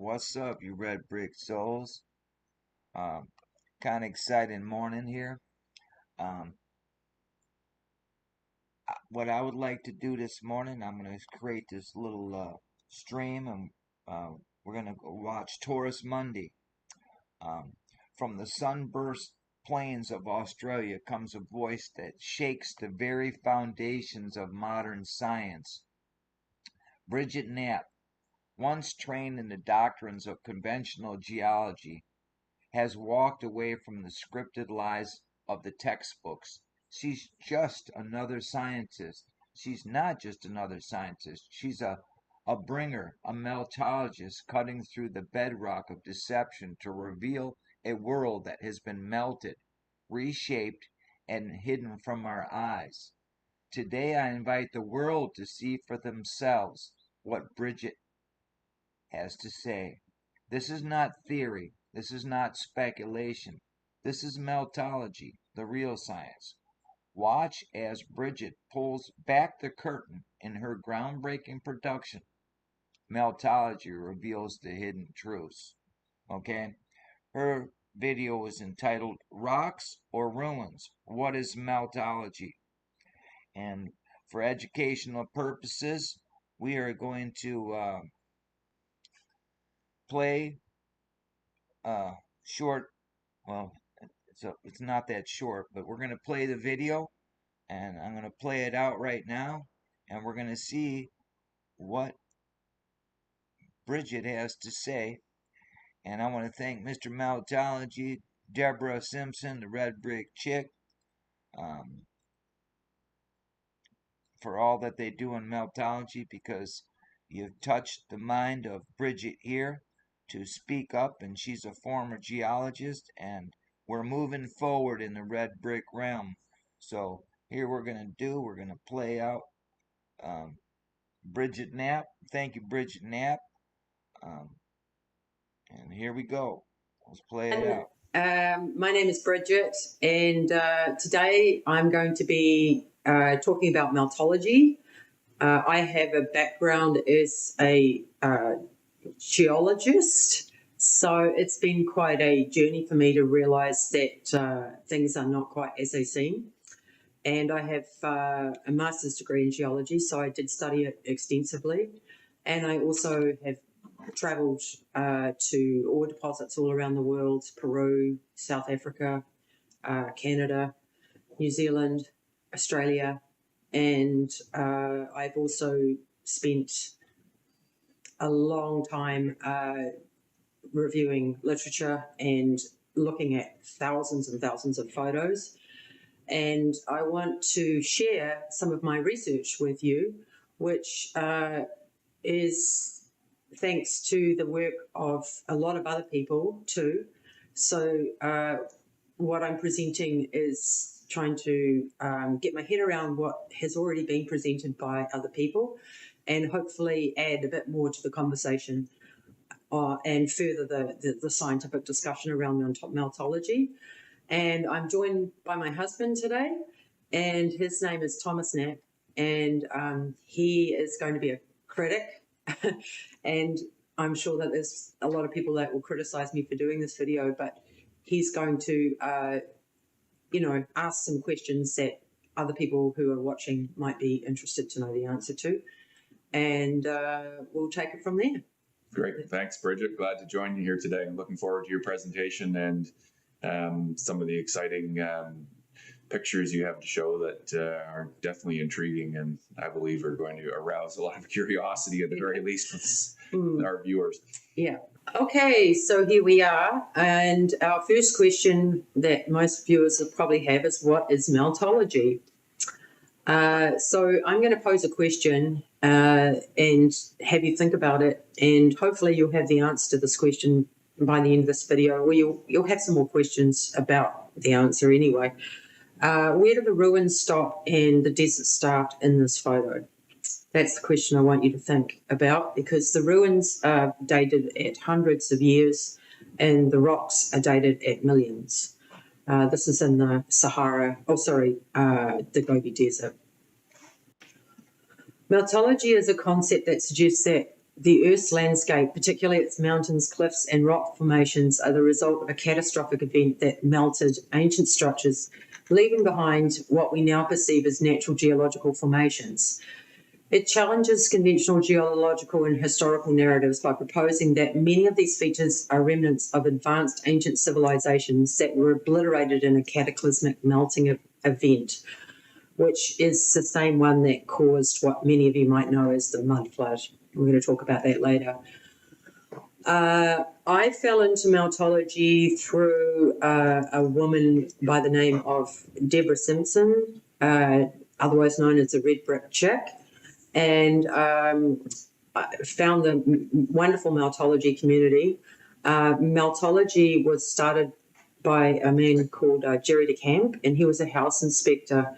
What's up, you red brick souls? Um, kind of exciting morning here. Um, what I would like to do this morning, I'm going to create this little stream, and we're going to watch Taurus Monday. Um, from the sunburst plains of Australia comes a voice that shakes the very foundations of modern science. Bridget Knapp, once trained in the doctrines of conventional geology, has walked away from the scripted lies of the textbooks. She's just another scientist. She's not just another scientist. She's a bringer, a meltologist cutting through the bedrock of deception to reveal a world that has been melted, reshaped, and hidden from our eyes. Today I invite the world to see for themselves what Bridget has to say. This is not theory. This is not speculation. This is meltology, the real science. Watch as Bridget pulls back the curtain in her groundbreaking production. Meltology reveals the hidden truths. Okay? Her video is entitled Rocks or Ruins? What is Meltology? And for educational purposes, we are going to play short. Well, it's not that short, but we're going to play the video, and I'm going to play it out right now, and we're going to see what Bridget has to say. And I want to thank Mr. Meltology, Deborah Simpson, the Red Brick Chick, um, for all that they do in Meltology, because you've touched the mind of Bridget here to speak up, and she's a former geologist, and we're moving forward in the red brick realm. So here we're going to play out um, Bridget Knapp. Thank you, Bridget Knapp. Um, and here we go. Let's play it out. My name is Bridget, and today I'm going to be talking about meltology. I have a background as a geologist, so it's been quite a journey for me to realise that things are not quite as they seem. And I have a master's degree in geology, so I did study it extensively. And I also have travelled to ore deposits all around the world: Peru, South Africa, Canada, New Zealand, Australia, and I've also spent a long time reviewing literature and looking at thousands and thousands of photos. And I want to share some of my research with you, which is thanks to the work of a lot of other people too. So what I'm presenting is trying to get my head around what has already been presented by other people, and hopefully add a bit more to the conversation and further the scientific discussion around meltology. And I'm joined by my husband today, and his name is Thomas Knapp, and he is going to be a critic. And I'm sure that there's a lot of people that will criticize me for doing this video, but he's going to, ask some questions that other people who are watching might be interested to know the answer to. And we'll take it from there. Great. Thanks, Bridget. Glad to join you here today. I'm looking forward to your presentation and some of the exciting pictures you have to show that are definitely intriguing, and I believe are going to arouse a lot of curiosity at the very least with our viewers. Yeah. Okay, so here we are, and our first question that most viewers will probably have is, what is meltology? So I'm going to pose a question and have you think about it, and hopefully you'll have the answer to this question by the end of this video, or you'll have some more questions about the answer anyway. Where do the ruins stop and the desert start in this photo? That's the question I want you to think about, because the ruins are dated at hundreds of years and the rocks are dated at millions. This is in the the Gobi Desert. Meltology is a concept that suggests that the Earth's landscape, particularly its mountains, cliffs, and rock formations, are the result of a catastrophic event that melted ancient structures, leaving behind what we now perceive as natural geological formations. It challenges conventional geological and historical narratives by proposing that many of these features are remnants of advanced ancient civilizations that were obliterated in a cataclysmic melting event, which is the same one that caused what many of you might know as the mud flood. We're going to talk about that later. I fell into meltology through a woman by the name of Deborah Simpson, otherwise known as the Red Brick Chick, and I found the wonderful meltology community. Meltology was started by a man called Jerry DeCamp, and he was a house inspector.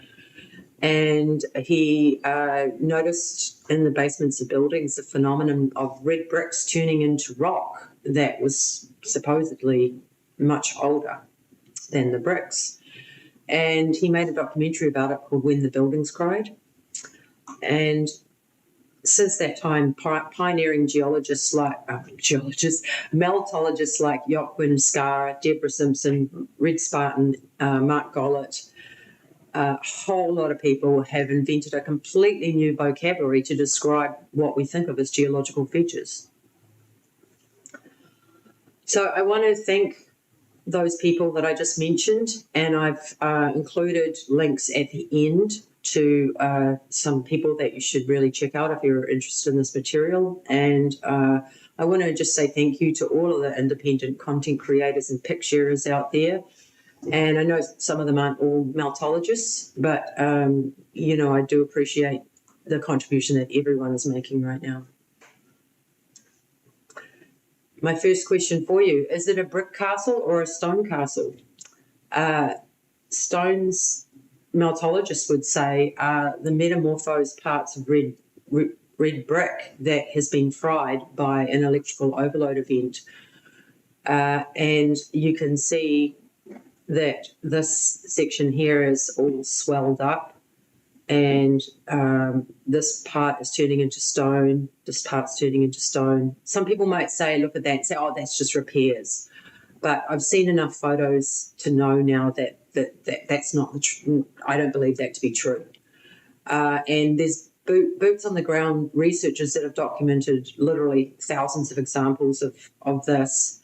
And he noticed in the basements of buildings the phenomenon of red bricks turning into rock that was supposedly much older than the bricks. And he made a documentary about it called When the Buildings Cried. And since that time, pioneering meltologists like Joachim Scar, Deborah Simpson, Red Spartan, Mark Gollett, a whole lot of people have invented a completely new vocabulary to describe what we think of as geological features. So I want to thank those people that I just mentioned, and I've included links at the end to some people that you should really check out if you're interested in this material. And I want to just say thank you to all of the independent content creators and pic sharers out there. And I know some of them aren't all meltologists, but, you know, I do appreciate the contribution that everyone is making right now. My first question for you, is it a brick castle or a stone castle? Stones, meltologists would say, are the metamorphosed parts of red brick that has been fried by an electrical overload event. And you can see that this section here is all swelled up, and this part is turning into stone, this part's turning into stone. Some people might say, look at that and say, oh, that's just repairs. But I've seen enough photos to know now that that's not the truth. I don't believe that to be true. And there's boots on the ground researchers that have documented literally thousands of examples of this.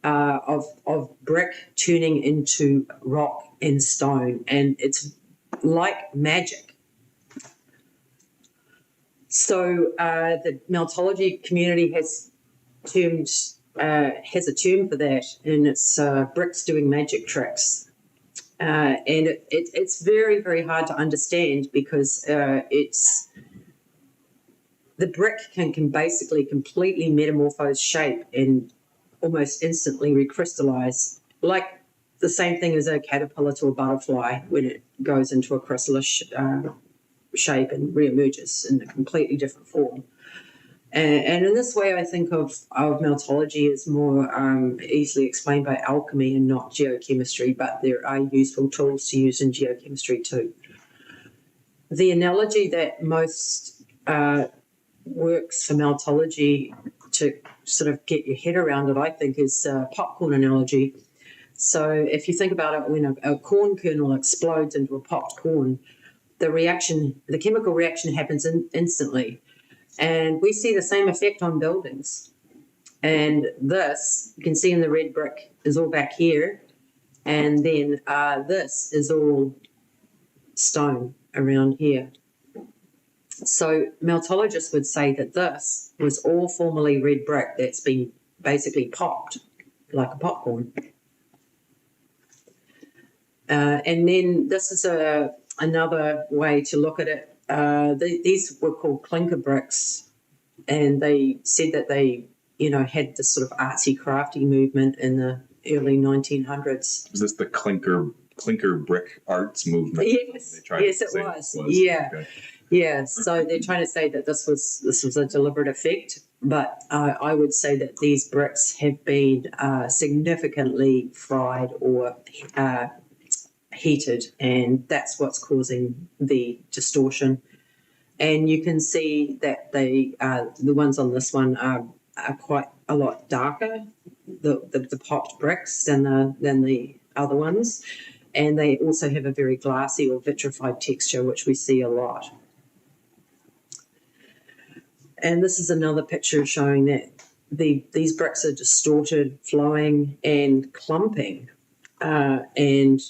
Of brick turning into rock and stone, and it's like magic. So the meltology community has a term for that, and it's bricks doing magic tricks. And it's very, very hard to understand because the brick can basically completely metamorphose shape and almost instantly recrystallize, like the same thing as a caterpillar to a butterfly when it goes into a chrysalis shape and reemerges in a completely different form. And in this way, I think of meltology as more easily explained by alchemy and not geochemistry, but there are useful tools to use in geochemistry too. The analogy that most works for meltology to sort of get your head around it, I think, is a popcorn analogy. So if you think about it, when a corn kernel explodes into a popped corn, the chemical reaction happens instantly. And we see the same effect on buildings. And this, you can see in the red brick, is all back here. And then this is all stone around here. So meltologists would say that this was all formerly red brick that's been basically popped like a popcorn. And then this is another way to look at it. These were called clinker bricks, and they said that they, had this sort of artsy crafty movement in the early 1900s. Was this the clinker brick arts movement? Yes, it was. Yeah. Okay. Yeah, so they're trying to say that this was a deliberate effect, but I would say that these bricks have been significantly fried or heated, and that's what's causing the distortion. And you can see that the ones on this one are quite a lot darker, the popped bricks than the other ones. And they also have a very glassy or vitrified texture, which we see a lot. And this is another picture showing that these bricks are distorted, flowing, and clumping. And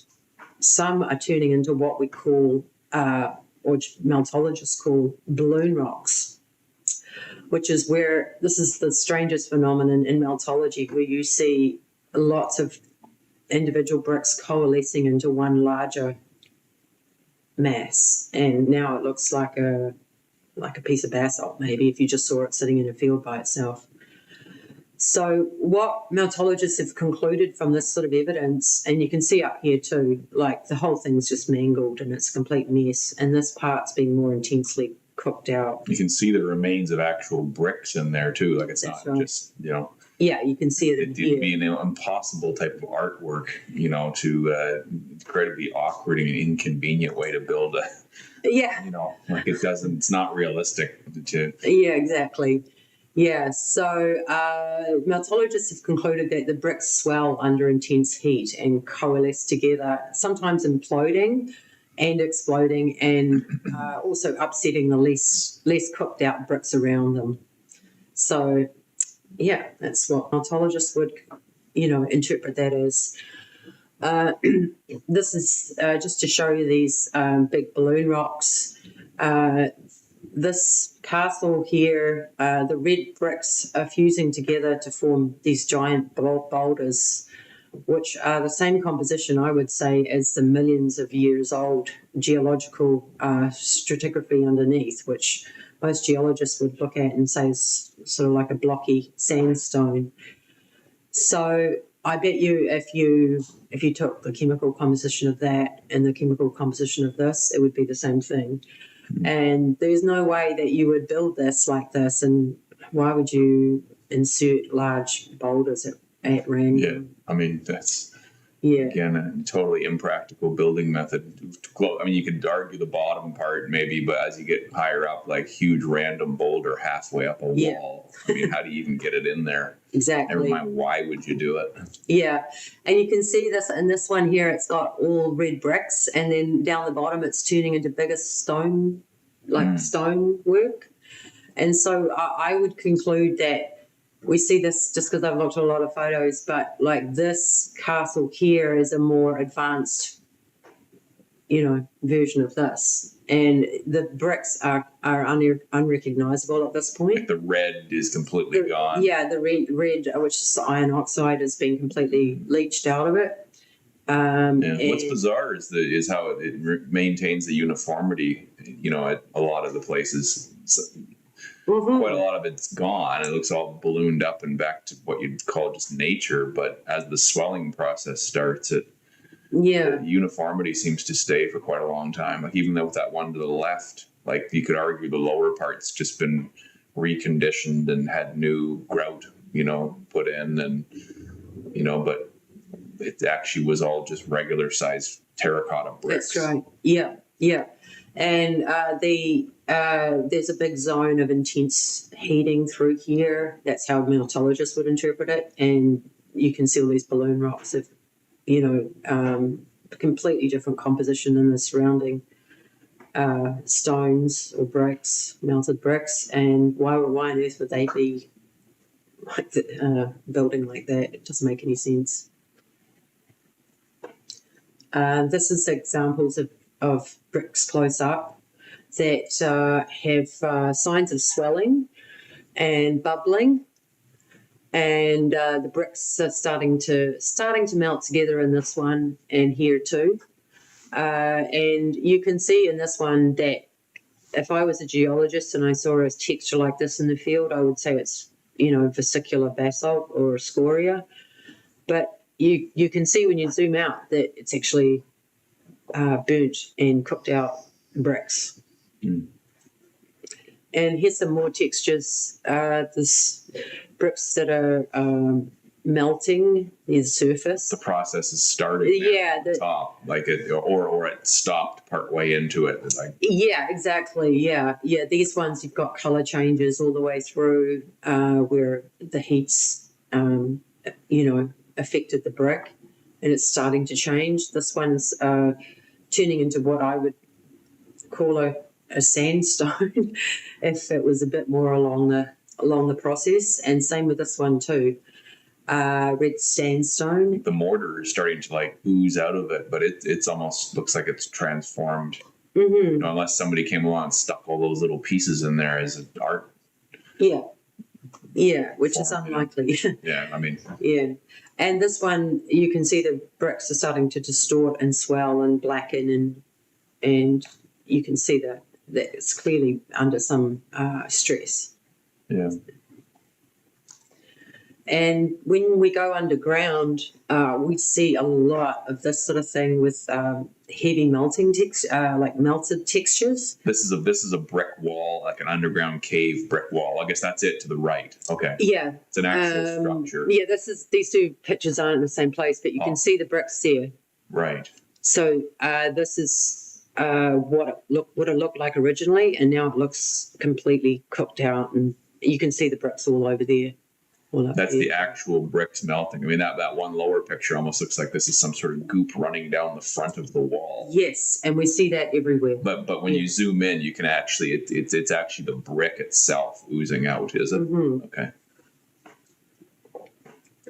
some are turning into what we call, or meltologists call, balloon rocks, which is where this is the strangest phenomenon in meltology, where you see lots of individual bricks coalescing into one larger mass. And now it looks like a piece of basalt, maybe, if you just saw it sitting in a field by itself. So what meltologists have concluded from this sort of evidence, and you can see up here too, like the whole thing's just mangled and it's a complete mess, and this part's being more intensely cooked out. You can see the remains of actual bricks in there too. Like it's That's not right. just, you know. Yeah, you can see it in It'd here. be an impossible type of artwork, you know, to incredibly awkward and inconvenient way to build a, Yeah. you know, like it's not realistic to. Yeah, exactly. Yeah, so meltologists have concluded that the bricks swell under intense heat and coalesce together, sometimes imploding and exploding, and also upsetting the less cooked out bricks around them. So, yeah, that's what meltologists would, interpret that as. This is just to show you these big balloon rocks. This castle here, the red bricks are fusing together to form these giant boulders, which are the same composition, I would say, as the millions of years old geological stratigraphy underneath, which most geologists would look at and say is sort of like a blocky sandstone. So I bet you if you took the chemical composition of that and the chemical composition of this, it would be the same thing. And there's no way that you would build this like this, and why would you insert large boulders at random? Yeah, I mean, that's, again, a totally impractical building method. I mean, you could argue the bottom part maybe, but as you get higher up, like huge random boulder halfway up a wall, I mean, how do you even get it in there? Exactly. Never mind, why would you do it? Yeah, and you can see this in this one here, it's got all red bricks, and then down the bottom it's turning into bigger stone, stone work. And so I would conclude that we see this just because I've looked at a lot of photos, but like this castle here is a more advanced, version of this. And the bricks are unrecognizable at this point. Like the red is completely gone. Yeah, the red, which is iron oxide, has been completely leached out of it. What's bizarre is how it maintains the uniformity, at a lot of the places. So, quite a lot of it's gone. It looks all ballooned up and back to what you'd call just nature. But as the swelling process starts, the uniformity seems to stay for quite a long time. Like even though with that one to the left, like you could argue the lower part's just been reconditioned and had new grout, put in, and but it actually was all just regular sized terracotta bricks. That's right. Yeah. And there's a big zone of intense heating through here. That's how meltologists would interpret it. And you can see all these balloon rocks of, completely different composition in the surrounding stones or bricks, melted bricks. And why on earth would they be like building like that? It doesn't make any sense. This is examples of bricks close up that have signs of swelling and bubbling, and the bricks are starting to melt together in this one and here too. And you can see in this one that if I was a geologist and I saw a texture like this in the field, I would say it's vesicular basalt or scoria, but you can see when you zoom out that it's actually burnt and cooked out bricks. And here's some more textures. There's bricks that are melting the surface. The process is starting there Yeah, on the top, like it, or it stopped partway into it. It's like, yeah, exactly. Yeah, yeah. These ones you've got color changes all the way through, where the heat's, affected the brick, and it's starting to change. This one's turning into what I would call a sandstone, if it was a bit more along the process. And same with this one too, red sandstone. the mortar is starting to like ooze out of it, but it's almost looks like it's transformed. Mm-hmm. You know, unless somebody came along and stuck all those little pieces in there as art. Yeah, yeah, which is unlikely. Yeah, I mean, yeah. And this one, you can see the bricks are starting to distort and swell and blacken, and you can see that it's clearly under some stress. yeah. And when we go underground, we see a lot of this sort of thing with heavy melting like melted textures. This is a brick wall, like an underground cave brick wall. I guess that's it to the right. Okay. Yeah. It's an actual structure. Yeah, these two pictures aren't in the same place, but you can see the bricks there. Right. So this is what it looked like originally, and now it looks completely cooked out, and you can see the bricks all over there. That's the actual bricks melting. I mean, that one lower picture almost looks like this is some sort of goop running down the front of the wall. Yes, and we see that everywhere. But when you zoom in, you can actually it's actually the brick itself oozing out, is it? Mm-hmm. Okay.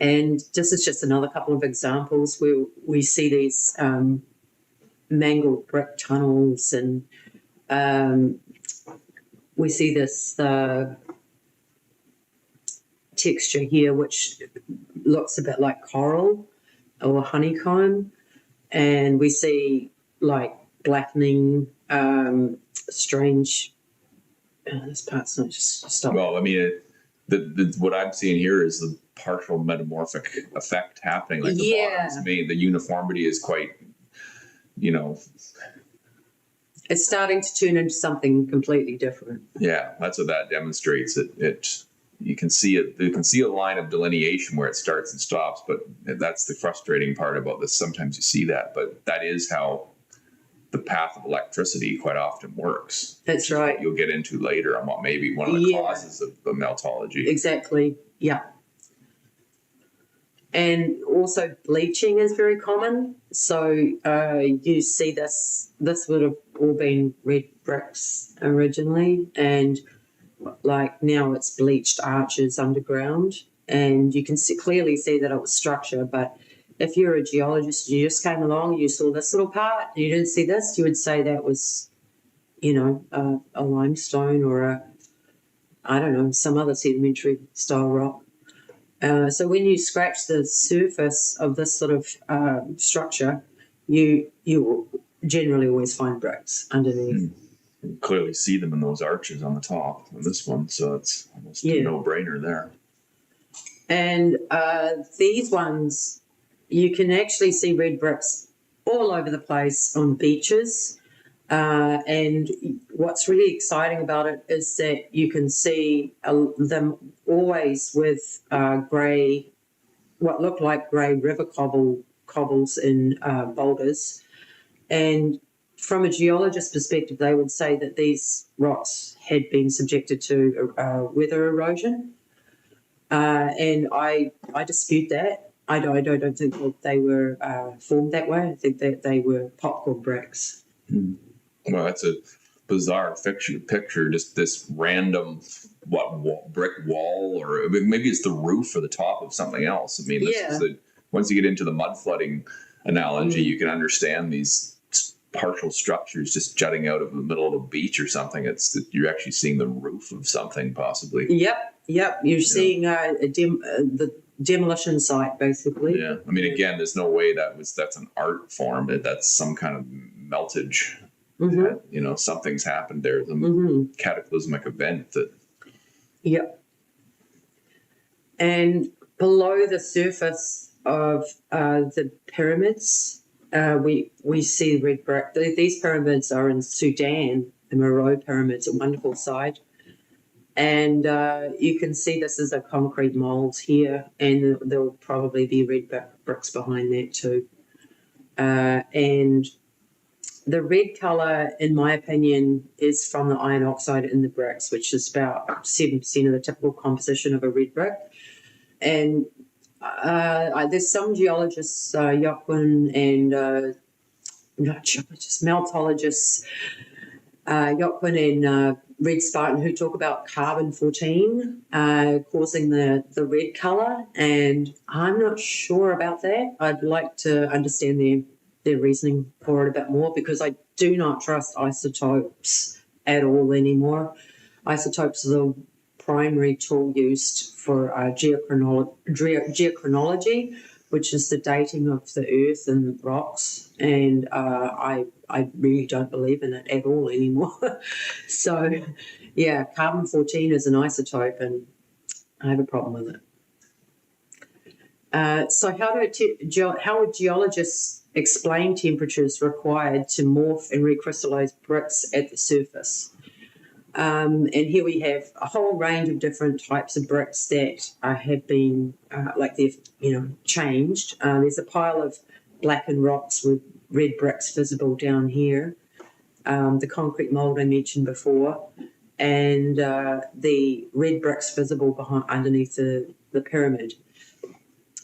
And this is just another couple of examples where we see these mangled brick tunnels, and we see this texture here, which looks a bit like coral or honeycomb, and we see like blackening, strange. This part's not just stop. Well, I mean, what I'm seeing here is the partial metamorphic effect happening. Like the bottom's made, the uniformity is quite, it's starting to turn into something completely different. Yeah, that's what that demonstrates. You can see it. You can see a line of delineation where it starts and stops, but that's the frustrating part about this. Sometimes you see that, but that is how the path of electricity quite often works. That's right. You'll get into later on what may be one of the causes of the meltology. Exactly. Yeah. And also bleaching is very common. So you see this would have all been red bricks originally, and like now it's bleached arches underground, and you can clearly see that it was structure. But if you're a geologist, you just came along, you saw this little part, you didn't see this, you would say that was, a limestone or some other sedimentary style rock. So when you scratch the surface of this sort of structure, you will generally always find bricks underneath. You clearly see them in those arches on the top of this one, so it's almost a no-brainer there. And these ones, you can actually see red bricks all over the place on beaches. And what's really exciting about it is that you can see them always with what look like grey river cobbles in boulders. And from a geologist's perspective, they would say that these rocks had been subjected to weather erosion. And I dispute that. I don't think that they were formed that way. I think that they were popcorn bricks. Well, that's a bizarre picture. Just this random brick wall, or maybe it's the roof or the top of something else. I mean, this is once you get into the mud flooding analogy, you can understand these partial structures just jutting out of the middle of a beach or something. You're actually seeing the roof of something, possibly. Yep. You're seeing the demolition site, basically. Yeah, I mean, again, there's no way that's an art form. That's some kind of meltage. Mm-hmm. Something's happened there. The cataclysmic event that. Yep. And below the surface of the pyramids, we see red brick. These pyramids are in Sudan, the Meroe pyramids, a wonderful site. And you can see this is a concrete mould here, and there'll probably be red bricks behind that too. And the red colour, in my opinion, is from the iron oxide in the bricks, which is about 7% of the typical composition of a red brick. And there's some geologists, Jochen and not geologists, meltologists, Jochen and Red Spartan, who talk about carbon-14 causing the red colour, and I'm not sure about that. I'd like to understand their reasoning for it a bit more, because I do not trust isotopes at all anymore. Isotopes are the primary tool used for geochronology, which is the dating of the earth and rocks, and I really don't believe in it at all anymore. So, yeah, carbon-14 is an isotope, and I have a problem with it. So how would geologists explain temperatures required to morph and recrystallize bricks at the surface? And here we have a whole range of different types of bricks that have been, changed. There's a pile of blackened rocks with red bricks visible down here. The concrete mould I mentioned before, and the red bricks visible underneath the pyramid.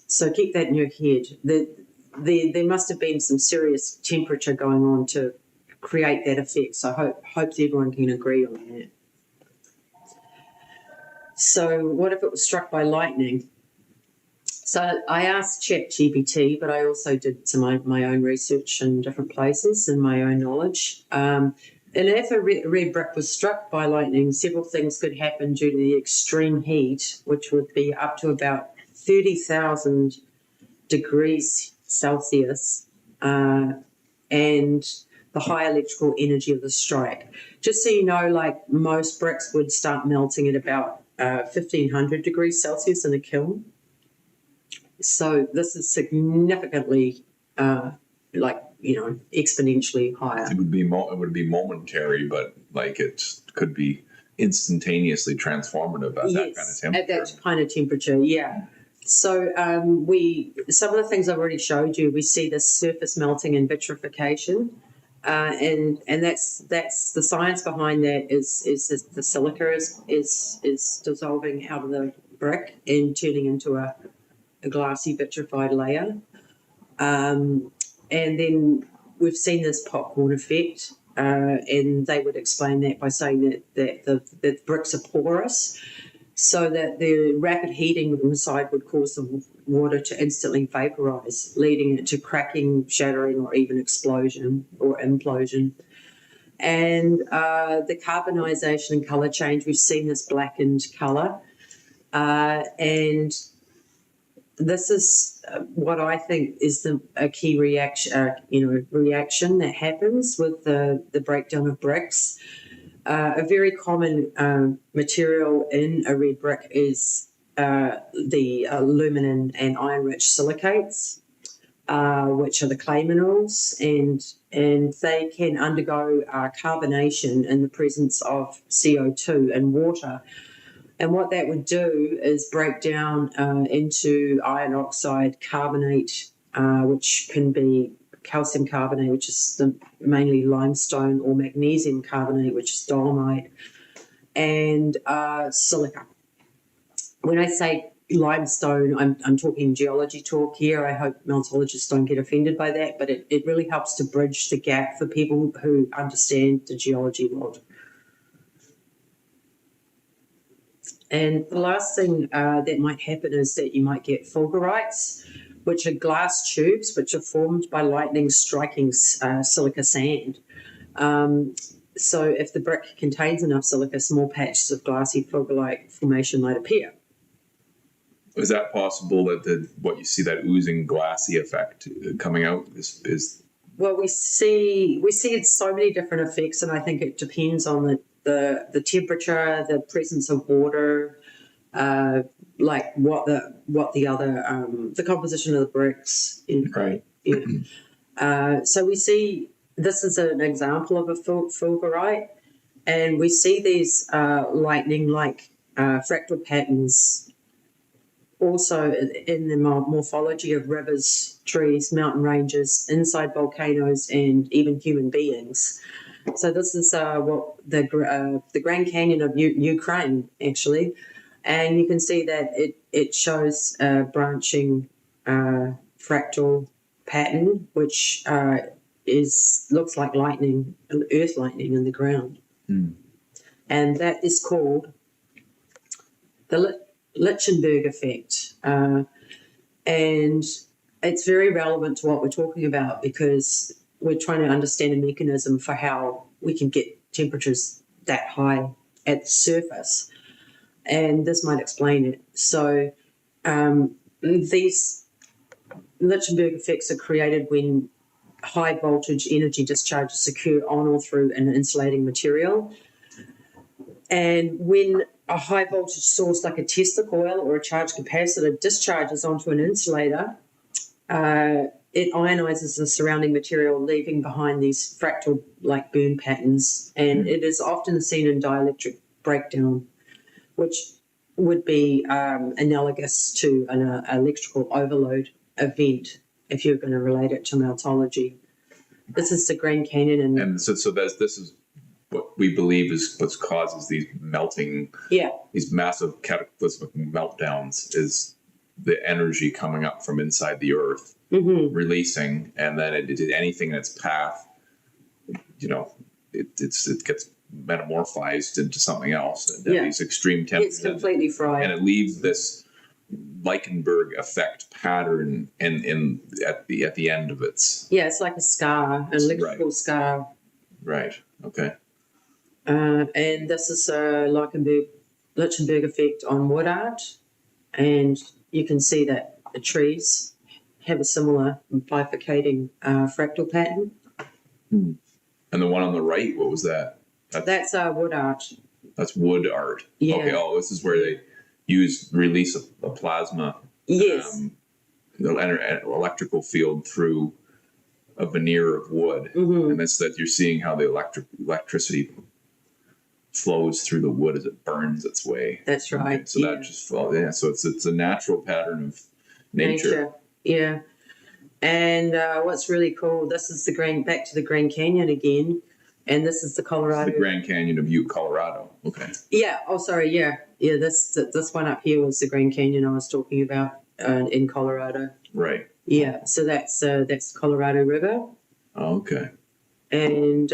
So keep that in your head. There must have been some serious temperature going on to create that effect. So hope everyone can agree on that. So what if it was struck by lightning? So I asked ChatGPT, but I also did some of my own research in different places and my own knowledge. And if a red brick was struck by lightning, several things could happen due to the extreme heat, which would be up to about 30,000 degrees Celsius, and the high electrical energy of the strike. Just so you know, like most bricks would start melting at about 1,500 degrees Celsius in a kiln. So this is significantly, exponentially higher. It would be momentary, but like it could be instantaneously transformative at that kind of temperature. At that kind of temperature, yeah. So some of the things I've already showed you, we see this surface melting and vitrification, and that's the science behind that is the silica is dissolving out of the brick and turning into a glassy vitrified layer, and then we've seen this popcorn effect, and they would explain that by saying that the bricks are porous, so that the rapid heating inside would cause the water to instantly vaporize, leading it to cracking, shattering, or even explosion or implosion. And the carbonization and color change, we've seen this blackened color, and this is what I think is a key reaction that happens with the breakdown of bricks. A very common material in a red brick is the aluminum and iron-rich silicates, which are the clay minerals, and they can undergo carbonation in the presence of CO2 and water. And what that would do is break down into iron oxide carbonate, which can be calcium carbonate, which is mainly limestone, or magnesium carbonate, which is dolomite, and silica. When I say limestone, I'm talking geology talk here. I hope meltologists don't get offended by that, but it really helps to bridge the gap for people who understand the geology world. And the last thing that might happen is that you might get fulgurites, which are glass tubes which are formed by lightning striking silica sand. So if the brick contains enough silica, small patches of glassy fulgurite formation might appear. Is that possible that what you see, that oozing glassy effect coming out is? Well, we see so many different effects, and I think it depends on the temperature, the presence of water, like what the other the composition of the bricks. Right. Yeah. So we see this is an example of a fulgurite, And we see these lightning-like fractal patterns also in the morphology of rivers, trees, mountain ranges, inside volcanoes, and even human beings. So this is what the Grand Canyon of Ukraine, actually. And you can see that it shows a branching fractal pattern, which looks like lightning, earth lightning in the ground. And that is called the Lichtenberg effect. And it's very relevant to what we're talking about because we're trying to understand a mechanism for how we can get temperatures that high at the surface. And this might explain it. So these Lichtenberg effects are created when high voltage energy discharges occur on or through an insulating material. And when a high voltage source like a Tesla coil or a charged capacitor discharges onto an insulator, it ionizes the surrounding material, leaving behind these fractal-like burn patterns. And it is often seen in dielectric breakdown, which would be analogous to an electrical overload event if you're going to relate it to meltology. This is the Grand Canyon. And so this is what we believe is what causes these melting, these massive cataclysmic meltdowns, is the energy coming up from inside the earth, releasing, and then it did anything in its path, it gets metamorphized into something else. These extreme temperatures. It's completely fried. And it leaves this Lichtenberg effect pattern at the end of its. Yeah, it's like a scar, an electrical scar. Right. Okay. And this is a Lichtenberg effect on wood art, and you can see that the trees have a similar bifurcating fractal pattern. And the one on the right, what was that? That's wood art. That's wood art. Yeah. Okay. Oh, this is where they release a plasma. Yes. Electrical field through a veneer of wood, and that's that you're seeing how the electricity flows through the wood as it burns its way. That's right. Okay, so that just so it's a natural pattern of nature. Yeah. And what's really cool, this is back to the Grand Canyon again, and this is the Colorado. The Grand Canyon of Colorado. Okay. Yeah. Oh, sorry. Yeah. This one up here was the Grand Canyon I was talking about in Colorado. Right. Yeah. So that's Colorado River. Oh, okay. And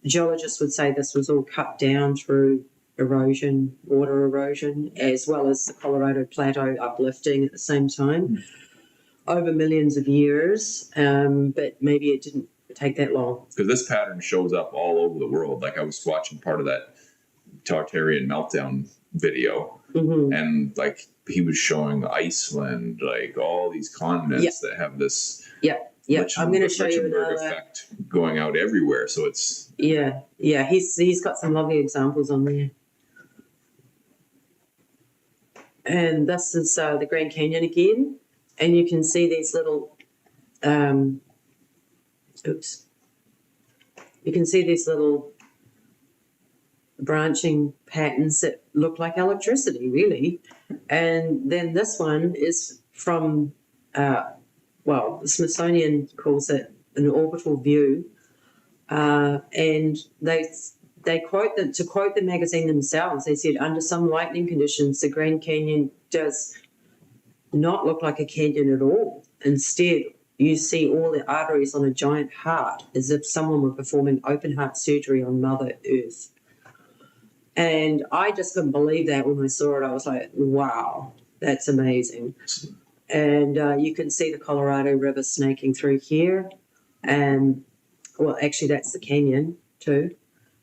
geologists would say this was all cut down through erosion, water erosion, as well as the Colorado Plateau uplifting at the same time over millions of years. But maybe it didn't take that long. Because this pattern shows up all over the world. Like I was watching part of that Tartarian meltdown video, and like he was showing Iceland, like all these continents that have this. Yeah, I'm going to show you another effect going out everywhere. So it's he's got some lovely examples on there. And this is the Grand Canyon again, and you can see these little you can see these little branching patterns that look like electricity, really. And then this one is from the Smithsonian calls it an orbital view, and they quote the magazine themselves. They said, under some lightning conditions, the Grand Canyon does not look like a canyon at all. Instead, you see all the arteries on a giant heart, as if someone were performing open heart surgery on Mother Earth. And I just couldn't believe that when I saw it. I was like, wow, that's amazing. And you can see the Colorado River snaking through here. And, well, actually, that's the canyon too.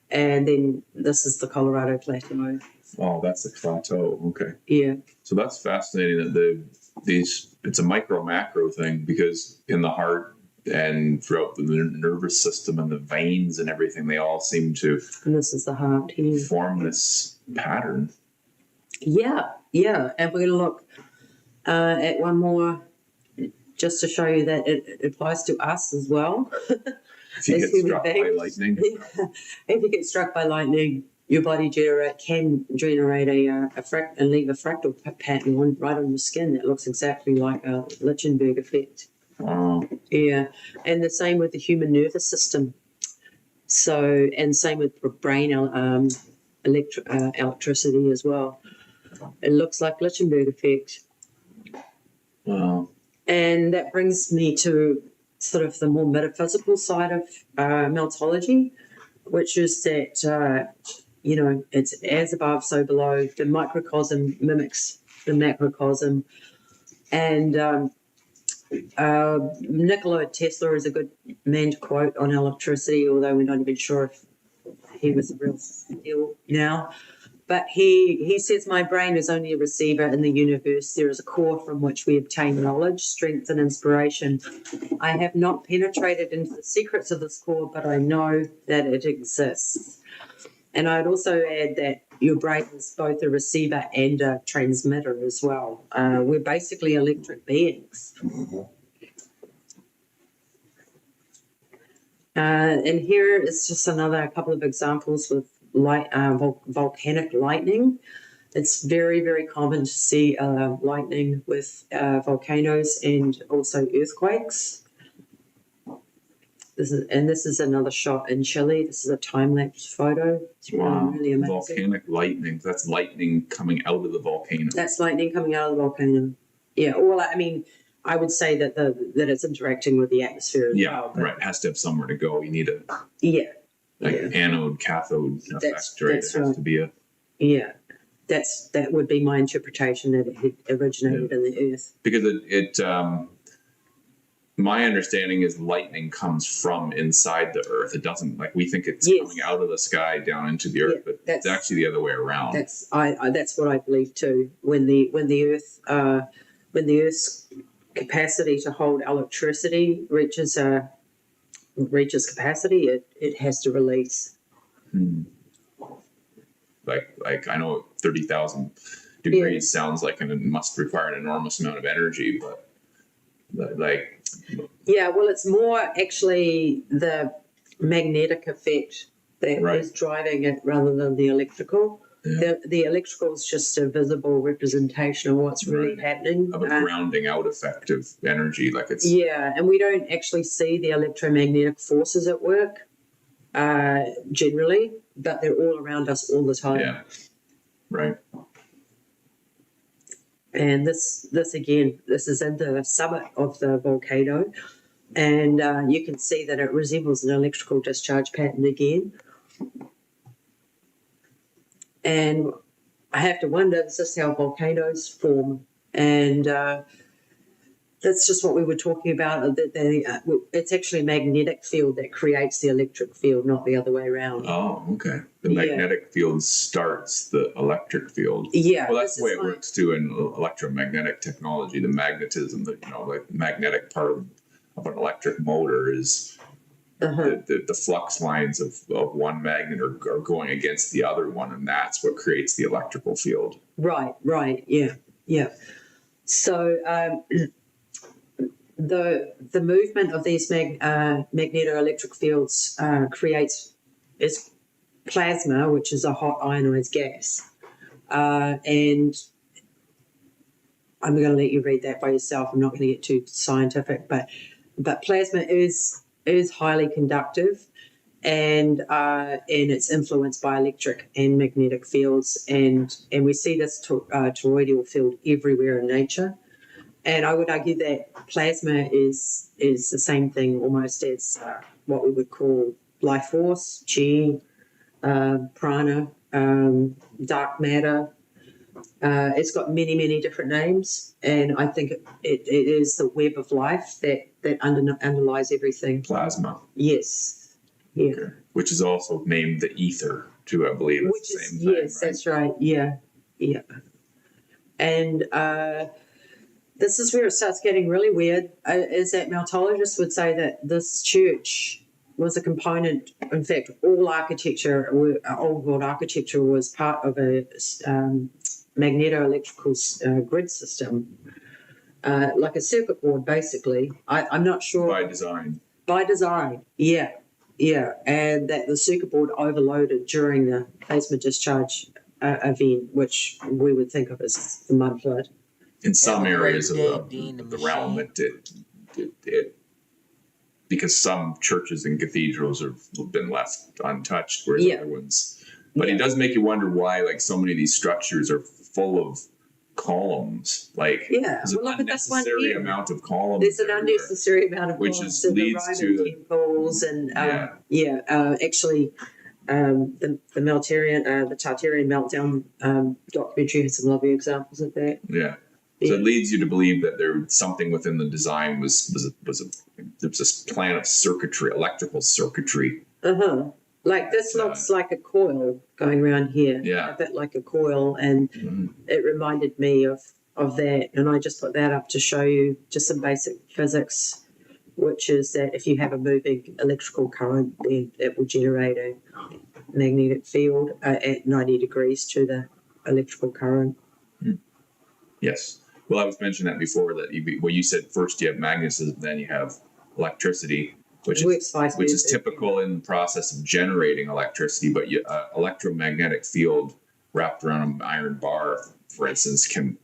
And then this is the Colorado Plateau. Oh, that's the plateau. Okay. Yeah. So that's fascinating that it's a micro-macro thing, because in the heart and throughout the nervous system and the veins and everything, they all seem to and this is the heart here. Form this pattern. Yeah. And we're going to look at one more just to show you that it applies to us as well. If you as get human struck by beings. lightning. If you get struck by lightning, your body can generate and leave a fractal pattern right on your skin that looks exactly like a Lichtenberg effect. Wow. Yeah, and the same with the human nervous system. So, and same with brain electricity as well. It looks like Lichtenberg effect. Wow. And that brings me to sort of the more metaphysical side of meltology, which is that, it's as above, so below. The microcosm mimics the macrocosm. And Nikola Tesla is a good man to quote on electricity, although we're not even sure if he was a real deal now. But he says, my brain is only a receiver in the universe. There is a core from which we obtain knowledge, strength, and inspiration. I have not penetrated into the secrets of this core, but I know that it exists. And I'd also add that your brain is both a receiver and a transmitter as well. We're basically electric beings. And here is just a couple of examples with volcanic lightning. It's very, very common to see lightning with volcanoes and also earthquakes. This is another shot in Chile. This is a time-lapse photo. It's really amazing. Volcanic lightning. That's lightning coming out of the volcano. That's lightning coming out of the volcano. Yeah. Well, I mean, I would say that that it's interacting with the atmosphere as well. Yeah, right. It has to have somewhere to go. You need a anode, cathode effect, right? It has to be a... Yeah. That would be my interpretation, that it originated in the earth. Because it my understanding is lightning comes from inside the earth. It doesn't, like, we think it's coming out of the sky down into the earth, but it's actually the other way around. That's what I believe too. When the Earth's capacity to hold electricity reaches capacity, it has to release. Like I know 30,000 degrees sounds like it must require an enormous amount of energy, but like... Yeah, well, it's more actually the magnetic effect that is driving it rather than the electrical. Yeah. The electrical is just a visible representation of what's really happening. Of a grounding out effect of energy, like it's... Yeah, and we don't actually see the electromagnetic forces at work generally, but they're all around us all the time. Yeah, right. And this again, this is in the summit of the volcano, and you can see that it resembles an electrical discharge pattern again. And I have to wonder, is this how volcanoes form? And that's just what we were talking about. It's actually a magnetic field that creates the electric field, not the other way around. Oh, okay. The magnetic field starts the electric field. Yeah. Well, that's the way it works too in electromagnetic technology. The magnetism, like magnetic part of an electric motor is the flux lines of one magnet are going against the other one, and that's what creates the electrical field. Right. Yeah. So the movement of these magnetoelectric fields creates plasma, which is a hot ionized gas, and I'm going to let you read that by yourself. I'm not going to get too scientific, but plasma is highly conductive, and it's influenced by electric and magnetic fields, and we see this toroidal field everywhere in nature. And I would argue that plasma is the same thing almost as what we would call life force, chi, prana, dark matter. It's got many, many different names, and I think it is the web of life that underlies everything. Plasma. Yes. Yeah. Okay. Which is also named the ether, too, I believe. It's the same thing, yes, right? That's right. Yeah. And this is where it starts getting really weird, is that Meltologists would say that this church was a component. In fact, all architecture, old world architecture, was part of a magnetoelectrical grid system, like a circuit board, basically. I'm not sure. By design. By design, yeah. and that the circuit board overloaded during the plasma discharge event, which we would think of as the mud flood. In some Have a great areas day, of Dean, the realm, it because some churches and cathedrals have been left untouched, whereas other ones. But it does make you wonder why, like, so many of these structures are full of columns. Like, there's an unnecessary amount of columns. There's an unnecessary amount of which columns is in the leads Roman to temples and actually. The Tartarian meltdown documentary has some lovely examples of that. Yeah. So it leads you to believe that there something within the design was this plan of circuitry, electrical circuitry. Like this looks like a coil going around here. Yeah. A bit like a coil, and it reminded me of that. And I just put that up to show you just some basic physics, which is that if you have a moving electrical current, then it will generate a magnetic field at 90 degrees to the electrical current. Yes. Well, I was mentioning that before, that you said first you have magnetism, then you have electricity, which is typical in the process of generating electricity. But electromagnetic field wrapped around an iron bar, for instance, can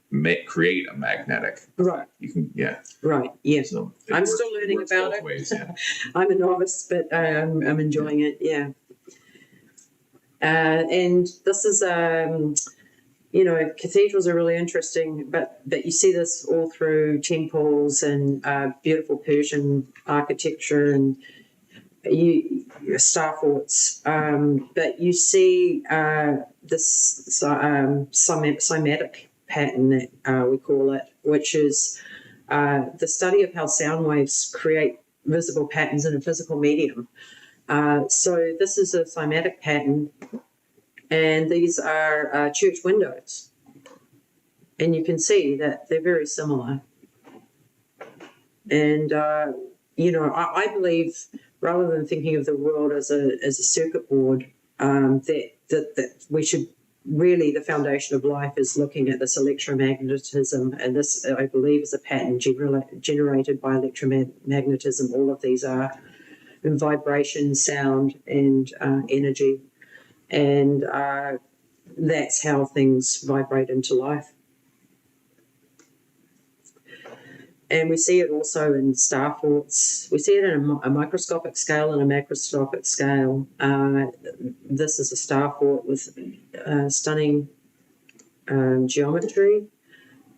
create a magnetic. Right. You can, Right. Yeah. So I'm still learning about it. Ways, yeah. I'm a novice, but I'm enjoying it. Yeah. And this is cathedrals are really interesting, but you see this all through temples and beautiful Persian architecture and star forts. But you see this cymatic pattern that we call it, which is the study of how sound waves create visible patterns in a physical medium. So this is a cymatic pattern, and these are church windows. And you can see that they're very similar. And, I believe, rather than thinking of the world as a circuit board, that we should really, the foundation of life is looking at this electromagnetism. And this, I believe, is a pattern generated by electromagnetism. All of these are in vibration, sound, and energy. And that's how things vibrate into life. And we see it also in star forts. We see it in a microscopic scale and a macroscopic scale. This is a star fort with stunning geometry,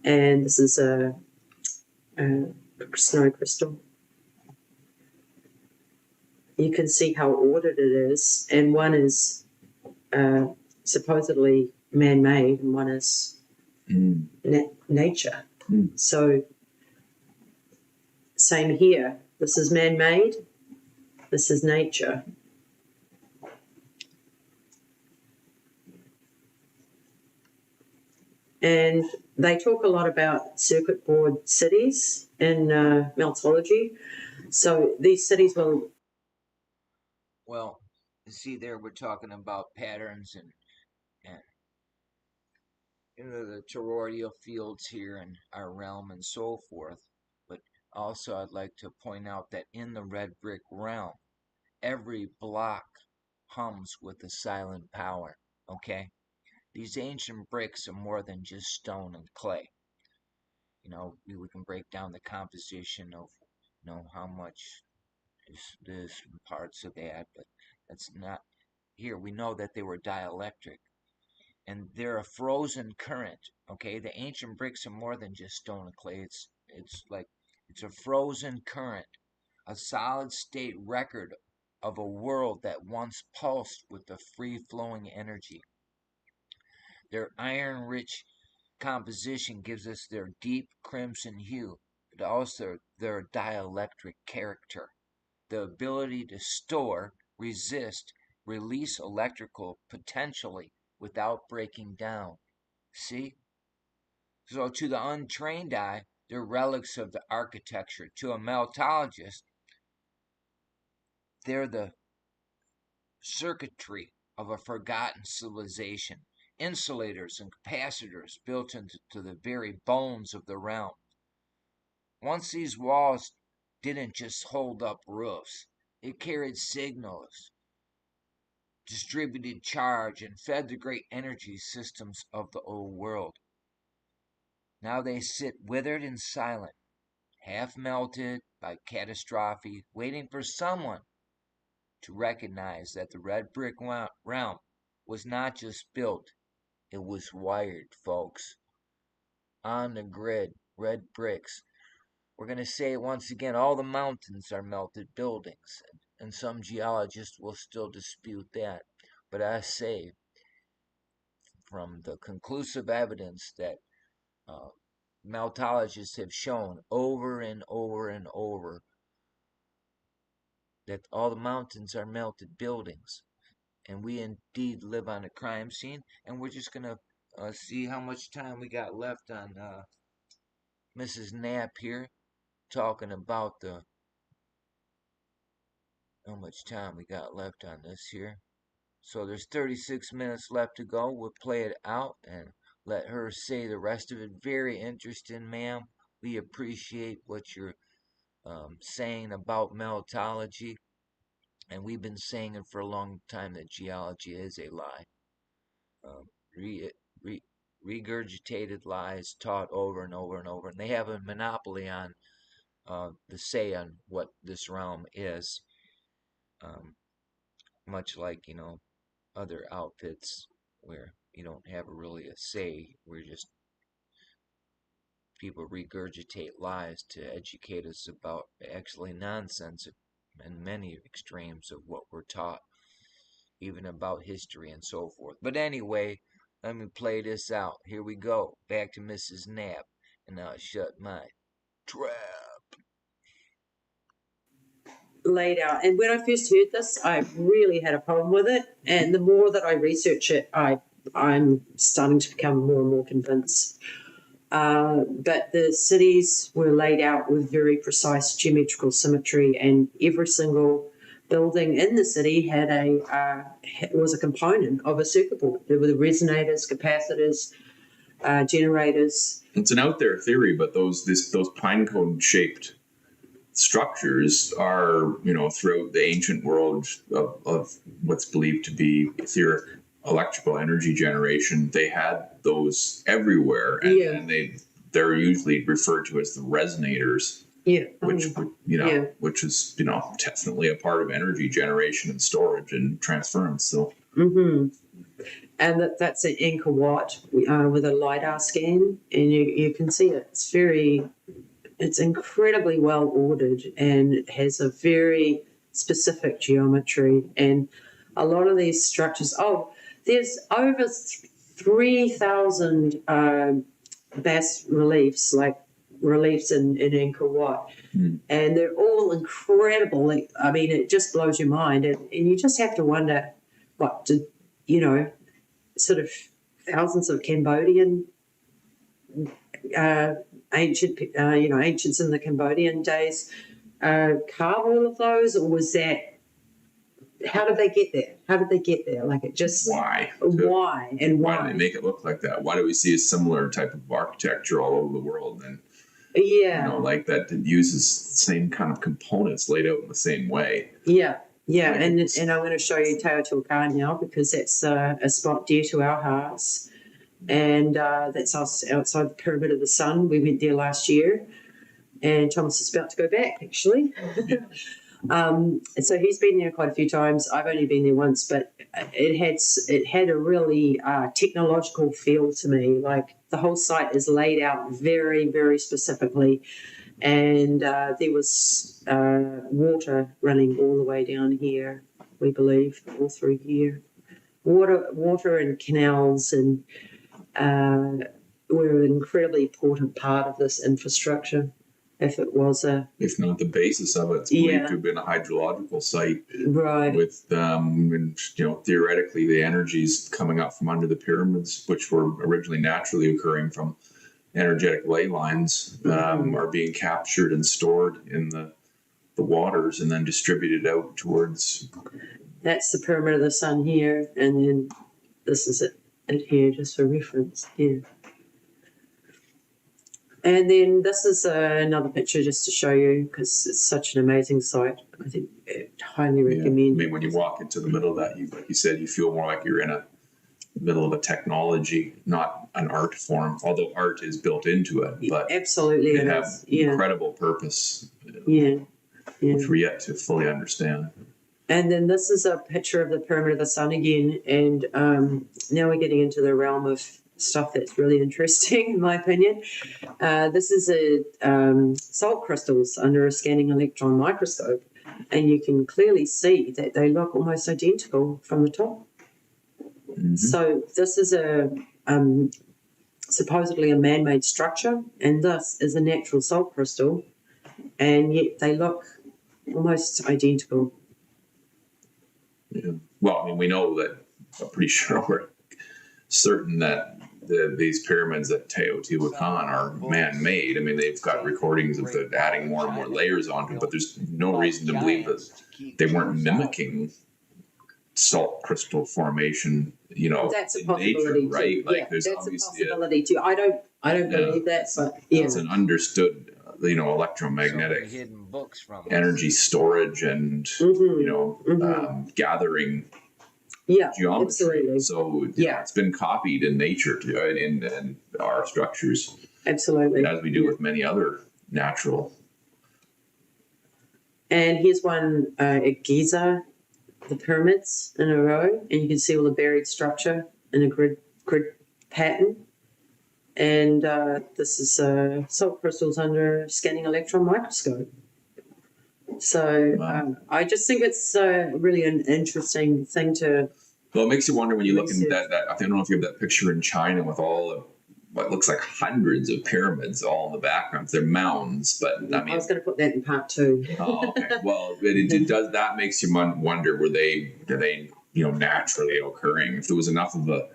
and this is a snow crystal. You can see how ordered it is, and one is supposedly man-made, and one is nature. So, same here. This is man-made. This is nature. And they talk a lot about circuit board cities in Meltology. So these cities will... Well, see there, we're talking about patterns and the toroidal fields here in our realm and so forth. But also I'd like to point out that in the red brick realm, every block hums with a silent power, okay? These ancient bricks are more than just stone and clay. We can break down the composition of, how much is this and parts of that, but that's not here. We know that they were dielectric, and they're a frozen current, okay? The ancient bricks are more than just stone and clay. It's a frozen current, a solid state record of a world that once pulsed with the free-flowing energy. Their iron-rich composition gives us their deep crimson hue, but also their dielectric character, the ability to store, resist, release electrical potentially without breaking down. See? So to the untrained eye, they're relics of the architecture. To a meltologist, they're the circuitry of a forgotten civilization, insulators and capacitors built into the very bones of the realm. Once these walls didn't just hold up roofs, It carried signals, distributed charge, and fed the great energy systems of the old world. Now they sit withered and silent, half melted by catastrophe, waiting for someone to recognize that the red brick realm was not just built, it was wired, folks. On the grid, red bricks. We're going to say it once again, all the mountains are melted buildings, and some geologists will still dispute that. But I say, from the conclusive evidence that uh, meltologists have shown over and over and over, that all the mountains are melted buildings, and we indeed live on a crime scene. And we're just going to see how much time we got left on Mrs. Knapp here, talking about how much time we got left on this here. So there's 36 minutes left to go. We'll play it out and let her say the rest of it. Very interesting, ma'am. We appreciate what you're saying about meltology. And we've been saying it for a long time that geology is a lie. Re, re, regurgitated lies taught over and over and over. And they have a monopoly on the say on what this realm is. Much like, other outfits where you don't have really a say. We're just people regurgitate lies to educate us about actually nonsense and many extremes of what we're taught, even about history and so forth. But anyway, let me play this out. Here we go. Back to Mrs. Knapp, and I'll shut my trap. Laid out. And when I first heard this, I really had a problem with it. And the more that I research it, I'm starting to become more and more convinced. But the cities were laid out with very precise geometrical symmetry, and every single building in the city had was a component of a circuit board. There were the resonators, capacitors, generators. It's an out there theory, but those pine cone shaped structures are, throughout the ancient world of what's believed to be etheric electrical energy generation, they had those everywhere, and they're usually referred to as the resonators. Yeah. Which which is definitely a part of energy generation and storage and transference. So. Mm-hmm. And that's an Angkor Wat with a LiDAR scan, and you can see it. It's incredibly well ordered, and it has a very specific geometry. And a lot of these structures, there's over 3,000 bas reliefs, like reliefs in Angkor Wat. And they're all incredible. I mean, it just blows your mind. And you just have to wonder, sort of thousands of Cambodian ancients in the Cambodian days carve all of those, or was that? How did they get there? Like, it just why and why do they make it look like that? Why do we see a similar type of architecture all over the world? And like that uses the same kind of components laid out in the same way. And I'm going to show you Teotihuacan now, because that's a spot dear to our hearts. And that's us outside the Pyramid of the Sun. We went there last year, and Thomas is about to go back, actually. So he's been there quite a few times. I've only been there once, but it had a really technological feel to me. Like, the whole site is laid out very, very specifically, and there was water running all the way down here, we believe, all through here. Water and canals and were an incredibly important part of this infrastructure. If it was if not the basis of it, it's believed to have been a hydrological site, right? With theoretically the energies coming up from under the pyramids, which were originally naturally occurring from energetic ley lines, are being captured and stored in the waters and then distributed out towards. That's the Pyramid of the Sun here, and then this is it here, just for reference here. And then this is another picture just to show you, because it's such an amazing site. I think highly Yeah. recommend. I mean, when you walk into the middle of that, like you said, you feel more like you're in a middle of a technology, not an art form, although art is built into it, but absolutely they it have is. Yeah. incredible purpose, Yeah. Yeah. which we're yet to fully understand. And then this is a picture of the Pyramid of the Sun again. And now we're getting into the realm of stuff that's really interesting, in my opinion. This is salt crystals under a scanning electron microscope. And you can clearly see that they look almost identical from the top. Mm-hmm. So this is supposedly a man-made structure, and this is a natural salt crystal, and yet they look almost identical. Yeah. Well, I mean, we know that, I'm pretty sure we're certain that these pyramids at Teotihuacan are man-made. I mean, they've got recordings of adding more and more layers onto it, but there's no reason to believe that they weren't mimicking salt crystal formation, you know, that's a in possibility nature, right? too. Like Yeah, there's that's obviously a possibility too. I don't believe that, but yeah, it's an understood, you know, electromagnetic energy storage and you know, gathering geometry. absolutely. So it's been copied in nature to in our structures, Absolutely, as we do with many other natural. And here's one at Giza, the pyramids in a row, and you can see all the buried structure in a grid pattern. And this is salt crystals under scanning electron microscope. So I just think it's really an interesting thing to. Well, it makes you wonder when you look at that. I don't know if you have that picture in China with all of what looks like hundreds of pyramids all in the background. They're mounds, but I mean, I was going to put that in part 2. Oh, okay. Well, it does. That makes you wonder: are they you know, naturally occurring? If there was enough of a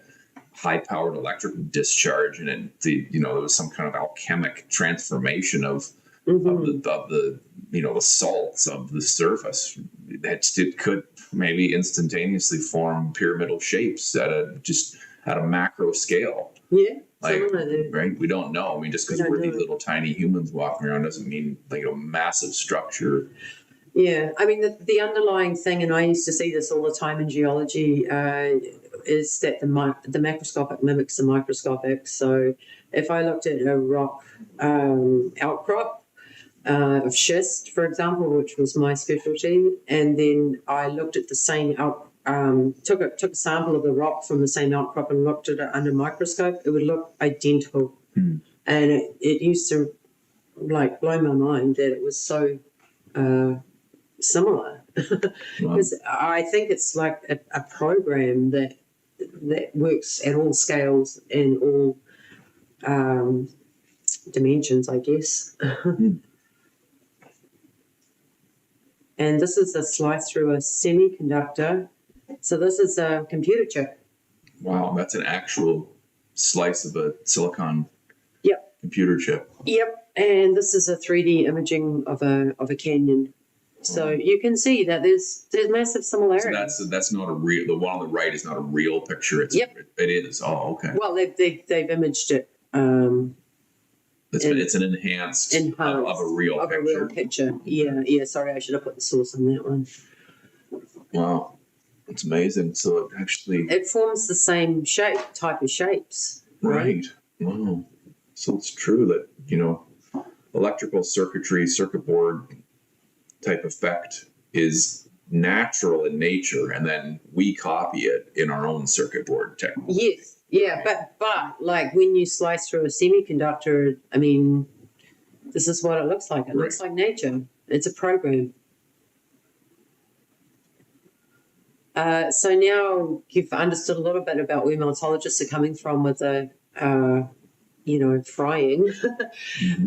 high-powered electrical discharge and you know, there was some kind of alchemic transformation of the you know, the salts of the surface, that it could maybe instantaneously form pyramidal shapes at a macro scale. Yeah. Like, right? We don't know. I mean, just because we're these little tiny humans walking around doesn't mean like a massive structure. Yeah, I mean, the underlying thing, and I used to see this all the time in geology, is that the macroscopic mimics the microscopic. So if I looked at a rock outcrop of schist, for example, which was my specialty, and then I looked at the same took a sample of the rock from the same outcrop and looked at it under a microscope, it would look identical. And it used to like blow my mind that it was so similar. Because I think it's like a program that works at all scales and all dimensions, I guess. And this is a slice through a semiconductor. So this is a computer chip. Wow, that's an actual slice of a silicon computer chip. Yep, and this is a 3D imaging of a canyon. So you can see that there's massive similarities. So that's not a real. The one on the right is not a real picture. It is. Oh, okay. Well, they've imaged it. It's an enhanced of a real picture. Yeah. Sorry, I should have put the source on that one. Wow, it's amazing. So it forms the same type of shapes. Right. Wow. So it's true that, you know, electrical circuitry, circuit board type effect is natural in nature, and then we copy it in our own circuit board technology. Yes. Yeah, but like when you slice through a semiconductor, I mean, this is what it looks like. It looks like nature. It's a program. So now you've understood a little bit about where meltologists are coming from with the, frying.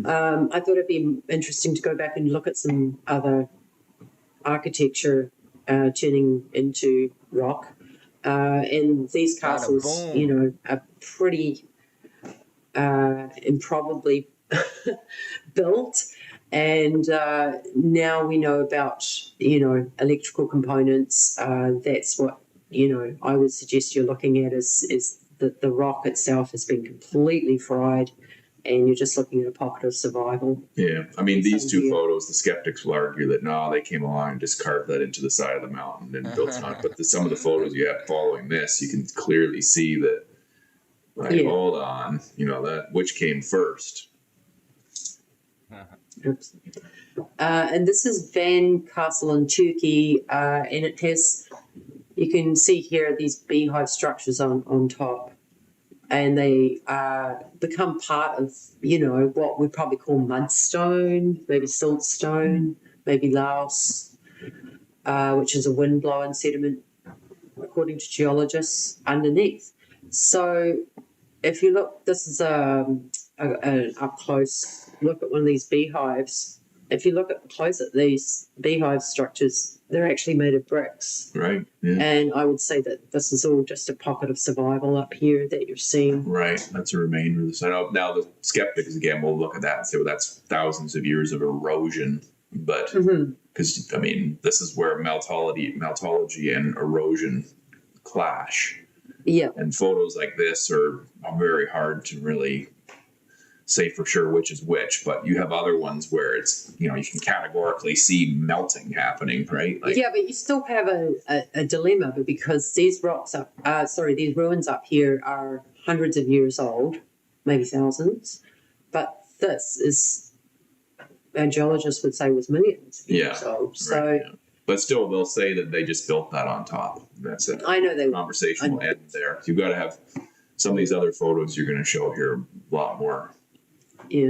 I thought it'd be interesting to go back and look at some other architecture turning into rock. And these castles, are pretty improbably built. And now we know about, electrical components. That's what, I would suggest you're looking at is that the rock itself has been completely fried and you're just looking at a pocket of survival. Yeah, I mean, these two Here. photos, the skeptics will argue that no, they came along and just carved that into the side of the mountain and built it on it. But some of the photos you have following this, you can clearly see that. Like, Yeah. hold on, that which came first. Oops. And this is Van Castle in Turkey, and it has, you can see here these beehive structures on top, and they become part of, what we probably call mudstone, maybe siltstone, maybe louse, which is a wind-blown sediment, according to geologists, underneath. So if you look, this is an up close look at one of these beehives. If you look close at these beehive structures, they're actually made of bricks. Right. Yeah. And I would say that this is all just a pocket of survival up here that you're seeing. Right. That's a remainder of the site. Now the skeptics again will look at that and say, well, that's thousands of years of erosion. But because I mean, this is where meltology and erosion clash. Yeah. And photos like this are very hard to really say for sure which is which, but you have other ones where it's, you can categorically see melting happening, right? Yeah, but you still have a dilemma because these these ruins up here are hundreds of years old, maybe thousands, but this is, a geologist would say, was millions of years old. So. Right, yeah. But still, they'll say that they just built that on top. That's it. I know they. Conversation will end there. You've got to have some of these other photos you're going to show here a lot more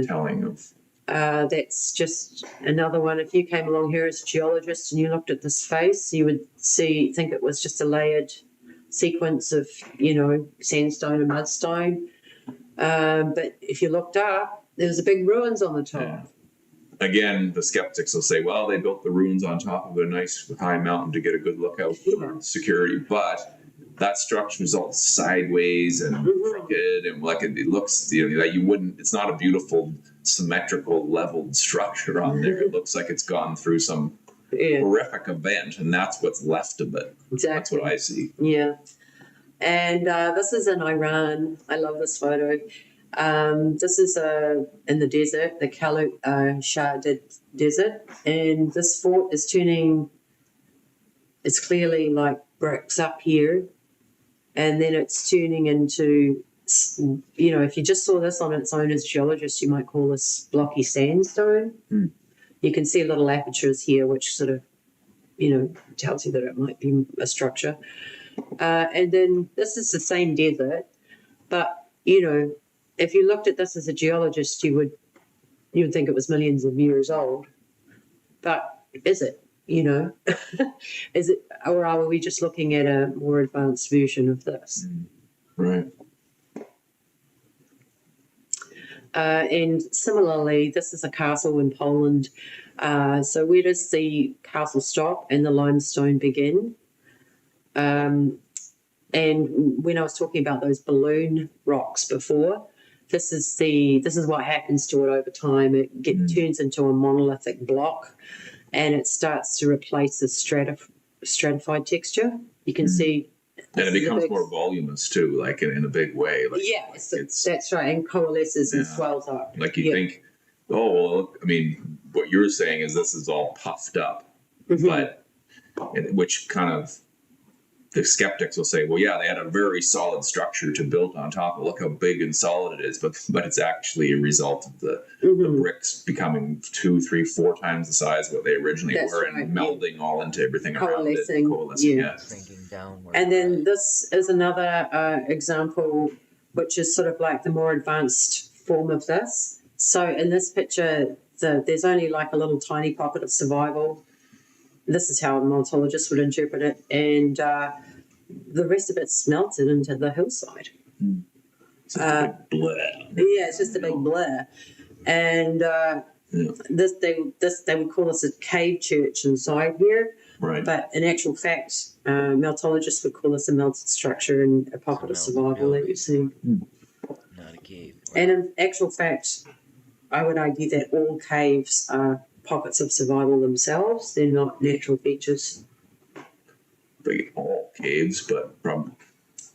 telling of. That's just another one. If you came along here as a geologist and you looked at this face, you would think it was just a layered sequence of, sandstone and mudstone. But if you looked up, there's a big ruins on the top. Yeah. Again, the skeptics will say, well, they built the ruins on top of a nice high mountain to get a good look out for security, but that structure is all sideways and crooked, and like it looks, that you wouldn't, it's not a beautiful, symmetrical, leveled structure on there. It looks like it's gone through some horrific event, and that's what's left of it. Exactly. That's what I see. Yeah. And this is in Iran. I love this photo. This is in the desert, the Kalu Shah Desert, and this fort is turning, it's clearly like bricks up here, and then it's turning into, if you just saw this on its own as a geologist, you might call this blocky sandstone. You can see little apertures here, which sort of, tells you that it might be a structure. And then this is the same desert, but, if you looked at this as a geologist, you would think it was millions of years old. But is it? Is it, or are we just looking at a more advanced version of this? Right. And similarly, this is a castle in Poland. So where does the castle stop and the limestone begin? And when I was talking about those balloon rocks before, this is what happens to it over time. It turns into a monolithic block, and it starts to replace the stratified texture. You can see, and it becomes more voluminous too, like in a big way. Like, that's right, and coalesces and swells up. Like you think, well, I mean, what you're saying is this is all puffed up, but which kind of. The skeptics will say, well, yeah, they had a very solid structure to build on top of. Look how big and solid it is. But it's actually a result of the bricks becoming 2, 3, 4 times the size of what they originally were, and melding all into everything around it. Coalescing, Sinking downward. And then this is another example, which is sort of like the more advanced form of this. So in this picture, there's only like a little tiny pocket of survival. This is how a meltologist would interpret it, and the rest of it's melted into the hillside. It's just a big blur. Yeah, it's just a big blur, and they would call this a cave church inside here. Right. But in actual fact, meltologists would call this a melted structure and a pocket of survival that you see. Not a cave. And in actual fact, I would argue that all caves are pockets of survival themselves. They're not natural features. All caves, but from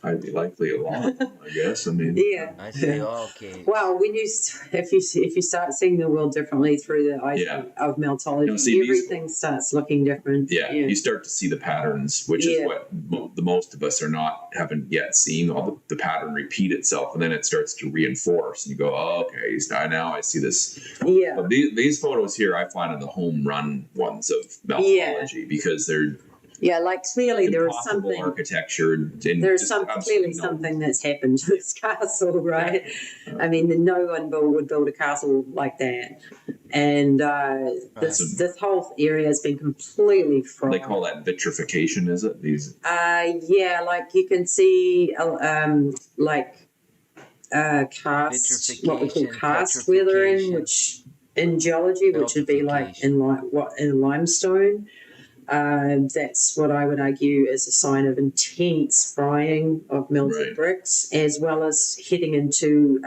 highly likely a lot, I guess. I mean, Yeah. I say all caves. Well, when you if you start seeing the world differently through the eyes of meltology, everything starts looking different. You start to see the patterns, which is what the most of us haven't yet seen. All the pattern repeat itself, and then it starts to reinforce, and you go, "Oh, okay, now I see this." Yeah. But these photos here, I find are the home run ones of meltology because they're. Yeah, like clearly there is something architecture. There's clearly something that's happened to this castle, right? I mean, no one would build a castle like that, and this whole area has been completely fried. They call that vitrification, is it? These. Yeah, like you can see, cast, what we call cast weathering, which in geology, which would be like in limestone. That's what I would argue is a sign of intense frying of melted bricks, as well as heading into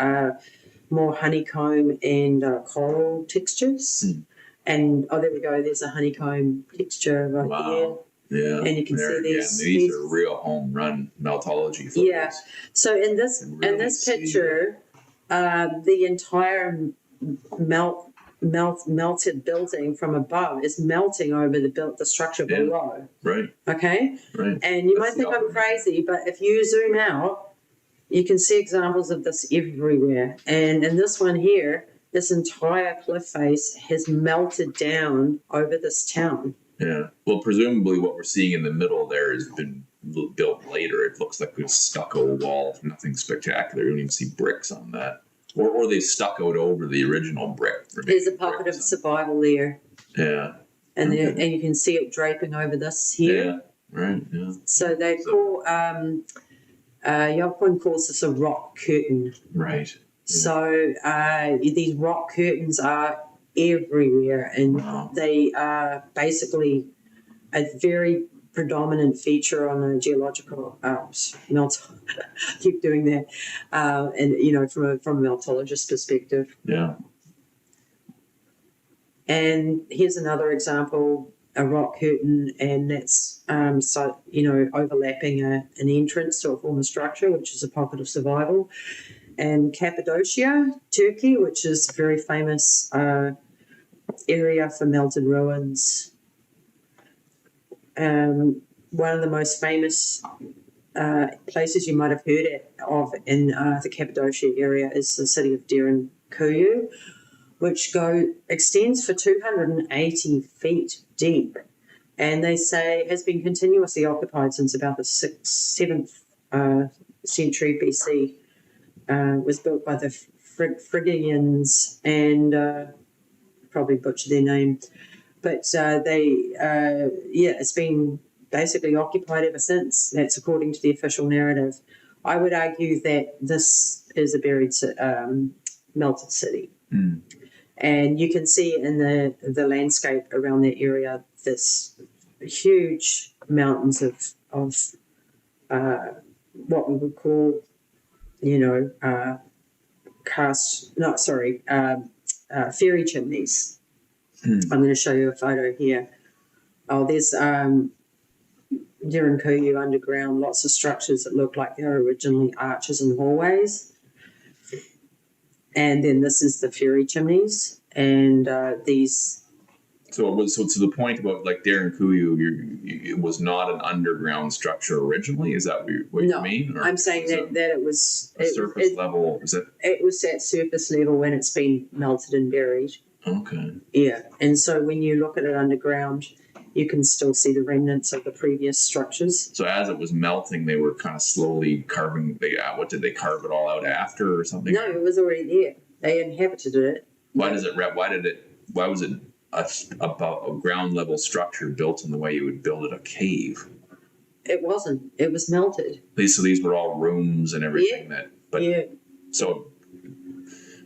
more honeycomb and coral textures. And there we go. There's a honeycomb texture right here. Yeah, and you can see these are real home run meltology photos. Yeah. So in this picture, the entire melted building from above is melting over the structure below. Right. Okay. Right. And you might think I'm crazy, but if you zoom out, you can see examples of this everywhere. And in this one here, this entire cliff face has melted down over this town. Yeah. Well, presumably what we're seeing in the middle there has been built later. It looks like a stucco wall, nothing spectacular. You don't even see bricks on that. Or they stuccoed over the original brick. There's a pocket of survival there. Yeah. And and you can see it draping over this here. Yeah. Right. Yeah. So they call Yelpon calls this a rock curtain. Right. Yeah. So these rock curtains are everywhere, and they are basically a very predominant feature on the geological keep doing that, and from a meltologist perspective. Yeah. And here's another example, a rock curtain, and that's overlapping an entrance to a former structure, which is a pocket of survival. And Cappadocia, Turkey, which is a very famous area for melted ruins. One of the most famous places you might have heard of in the Cappadocia area is the city of Derinkuyu, which extends for 280 feet deep, and they say has been continuously occupied since about the 7th century BC. Was built by the Phrygians, and probably butchered their name, but it's been basically occupied ever since. That's according to the official narrative. I would argue that this is a buried melted city. And you can see in the landscape around that area this huge mountains of what we would call fairy chimneys. I'm going to show you a photo here. Oh, there's Derinkuyu underground, lots of structures that look like they're originally arches and hallways. And then this is the fairy chimneys, and these. So it was to the point about like Derinkuyu, it was not an underground structure originally. Is that what you mean? Or I'm saying that it was surface level. Is it? It was at surface level when it's been melted and buried. Okay. Yeah, and so when you look at it underground, you can still see the remnants of the previous structures. So as it was melting, they were kind of slowly carving. What did they carve it all out after or something? No, it was already there. They inhabited it. Why was it a ground level structure built in the way you would build it a cave? It wasn't. It was melted. So these were all rooms and everything So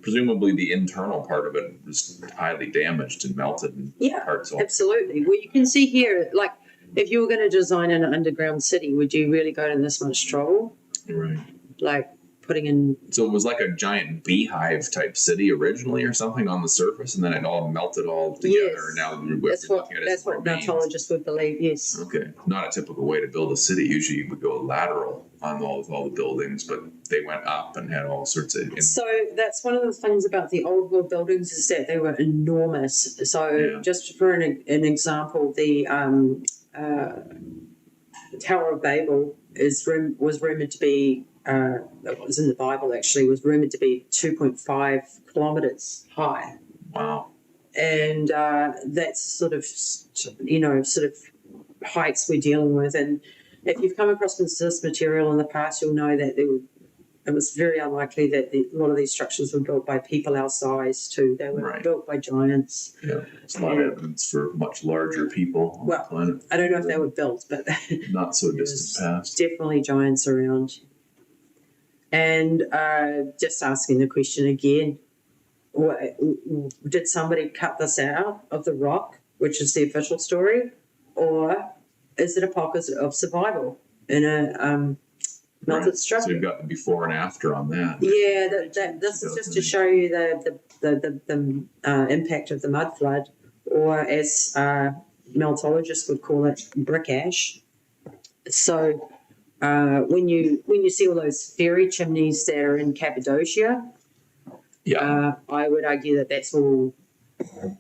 presumably the internal part of it was highly damaged and melted and parts off. Absolutely. Well, you can see here, like, if you were going to design an underground city, would you really go to this much trouble? Right. Like, putting in. So it was like a giant beehive type city originally, or something on the surface, and then it all melted all together. Yes. And now we're That's what looking at its remains. Meltologists would believe. Yes. Okay, not a typical way to build a city. Usually, you would go lateral on all the buildings, but they went up and had all sorts of. So that's one of the things about the old world buildings is that they were enormous. So just for an example, the Tower of Babel was rumored to be. It was in the Bible actually. Was rumored to be 2.5 kilometers high. Wow. And that's sort of heights we're dealing with. And if you've come across this material in the past, you'll know that it was very unlikely that a lot of these structures were built by people our size too. They were built by giants. Yeah, it's a lot of evidence for much larger people on the planet. I don't know if they were built, but not so distant past. Definitely giants around. And just asking the question again, did somebody cut this out of the rock, which is the official story, or is it a pocket of survival in a melted structure? So you've got the before and after on that. Yeah, this is just to show you the impact of the mud flood, or as meltologists would call it, brick ash. So when you see all those fairy chimneys that are in Cappadocia, I would argue that that's all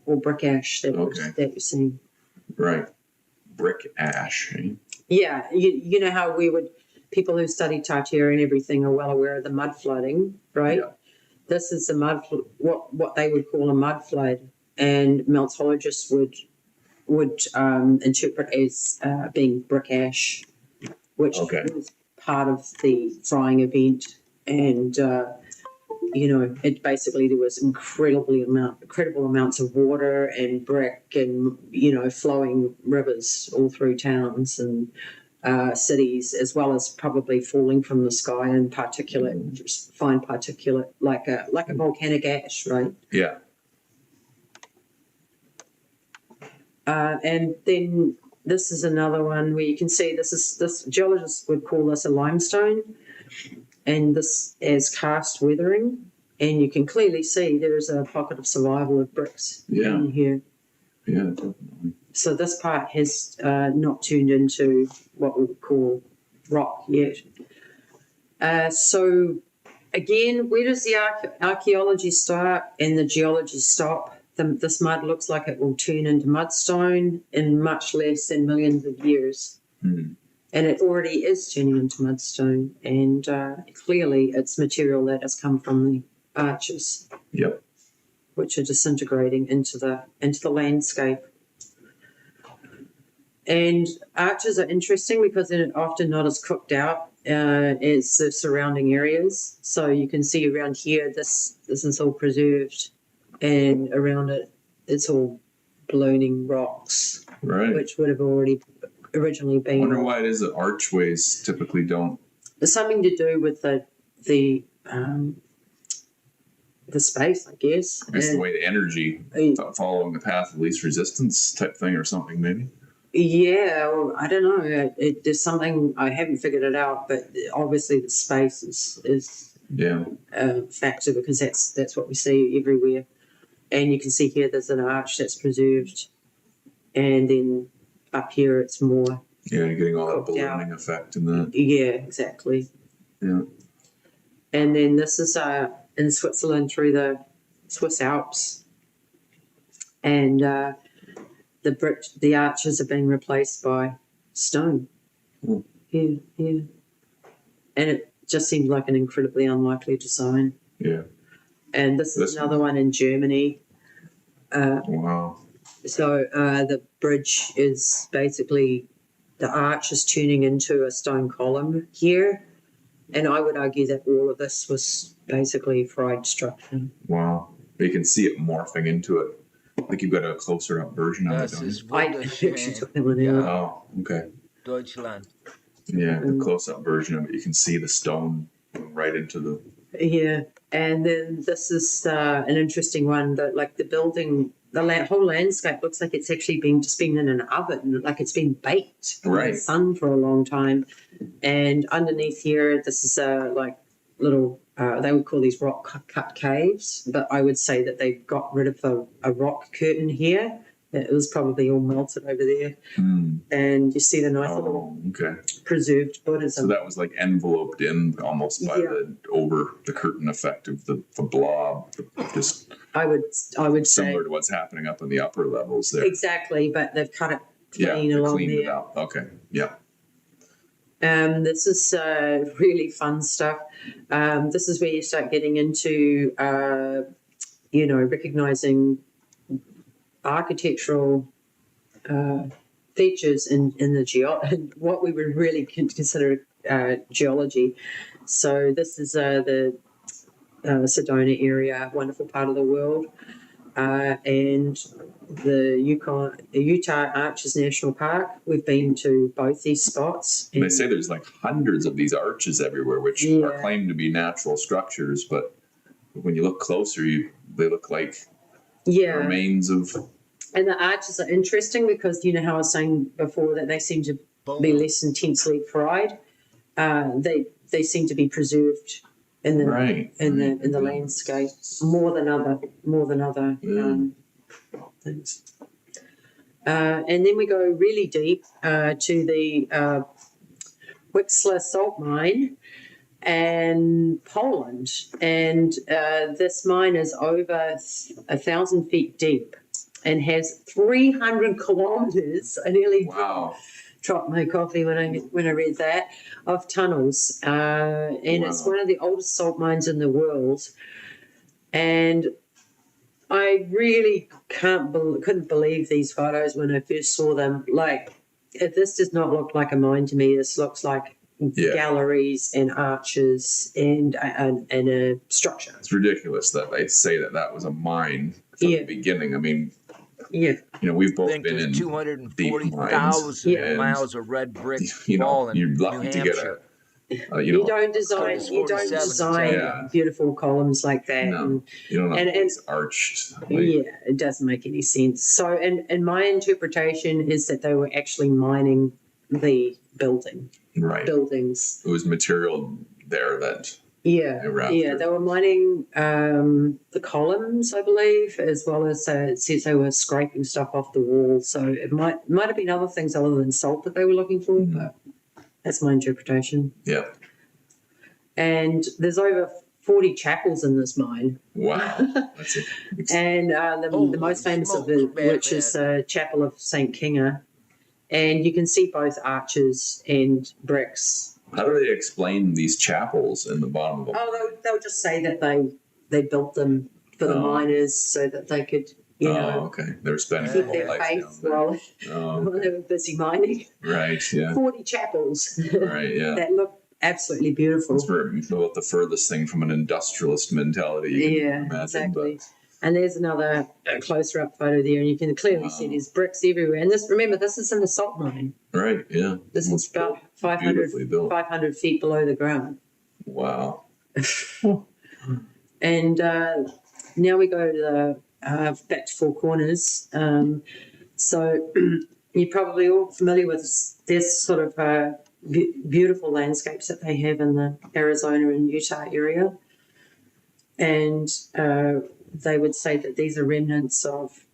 brick ash that you're seeing. Right, brick ash. Eh? Yeah, you know how people who study Tartary and everything are well aware of the mud flooding, right? Yeah. This is the mud, what they would call a mud flood, and meltologists would interpret as being brick ash, which was part of the frying event, and it basically there was incredible amounts of water and brick and flowing rivers all through towns and cities, as well as probably falling from the sky and particulate, fine particulate, like a volcanic ash, right? Yeah. And then this is another one where you can see this geologists would call this a limestone, and this is karst weathering, and you can clearly see there is a pocket of survival of bricks in here. Yeah, definitely. So this part has not turned into what we would call rock yet. So again, where does the archaeology start and the geology stop? This mud looks like it will turn into mudstone in much less than millions of years. Mm. And it already is turning into mudstone, and clearly it's material that has come from the arches, which are disintegrating into the landscape. And arches are interesting because they're often not as cooked out as the surrounding areas. So you can see around here, this is all preserved, and around it, it's all ballooning rocks, which would have already originally been. I wonder why it is that archways typically don't. There's something to do with the space, I guess. It's the way the energy following the path of least resistance type thing or something, maybe. Yeah, well, I don't know. There's something, I haven't figured it out, but obviously the space is a factor, because that's what we see everywhere. And you can see here there's an arch that's preserved, and then up here it's more. Yeah, you're getting all that ballooning effect in that. Yeah, exactly. Yeah. And then this is in Switzerland through the Swiss Alps, and the arches are being replaced by stone. Mm. Yeah. And it just seems like an incredibly unlikely design. Yeah. And this is another one in Germany. Wow. So the bridge is basically, the arch is turning into a stone column here. And I would argue that all of this was basically fried structure. Wow. But you can see it morphing into it. Like you've got a closer up version of it. I actually took that one out. Oh, okay. Deutschland. Yeah, the close up version of it. You can see the stone right into the. Yeah. And then this is an interesting one, that like the building, whole landscape looks like it's actually been in an oven, like it's been baked in the sun for a long time. And underneath here, this is like little, they would call these rock cut caves, but I would say that they got rid of a rock curtain here. It was probably all melted over there. And you see the nice little preserved Buddhism. So that was like enveloped in almost by over the curtain effect of the blob. Just I would say similar to what's happening up in the upper levels there. Exactly, but they've cut it clean along cleaned there. it out. Okay, yeah. This is really fun stuff. This is where you start getting into, recognizing architectural features in the what we would really consider geology. So this is the Sedona area, wonderful part of the world, and the Utah Arches National Park. We've been to both these spots. They say there's like hundreds of these arches everywhere, which are claimed to be natural structures, but when you look closer, they look like remains of. And the arches are interesting because you know how I was saying before that they seem to be less intensely fried. They seem to be preserved in the landscape more than other things. And then we go really deep to the Wixler salt mine and Poland, and this mine is over 1,000 feet deep and has 300 kilometers. I nearly dropped my coffee when I read that, of tunnels, and it's one of the oldest salt mines in the world. And I really couldn't believe these photos when I first saw them. Like, this does not look like a mine to me. This looks like galleries and arches and a structure. It's ridiculous that they say that was a mine from the beginning. I mean, we've both been in 240,000 miles of red brick wall in you're New lucky to get Hampshire. You don't design beautiful columns like that. No, you don't know it's arched. It doesn't make any sense. So, and my interpretation is that they were actually mining the buildings. It was material there that. They were mining the columns, I believe, as well as it says they were scraping stuff off the wall. So it might have been other things other than salt that they were looking for, but that's my interpretation. Yeah. And there's over 40 chapels in this mine. Wow. That's it. And the most famous of which is the Chapel of St. Kinga. And you can see both arches and bricks. How do they explain these chapels in the bottom of them? Oh, they'll just say that they built them for the miners so that they could, They were spending keep their faith while they were busy mining. Right, yeah. 40 chapels. Right, yeah. That look absolutely beautiful. It's about the furthest thing from an industrialist mentality you can imagine. Exactly. But. And there's another closer up photo there, and you can clearly see there's bricks everywhere. And this is in the salt mine. Right, yeah. This is about 500 feet below the ground. Wow. And now we go to the back to Four Corners. So you're probably all familiar with this sort of beautiful landscapes that they have in the Arizona and Utah area. And they would say that these are remnants of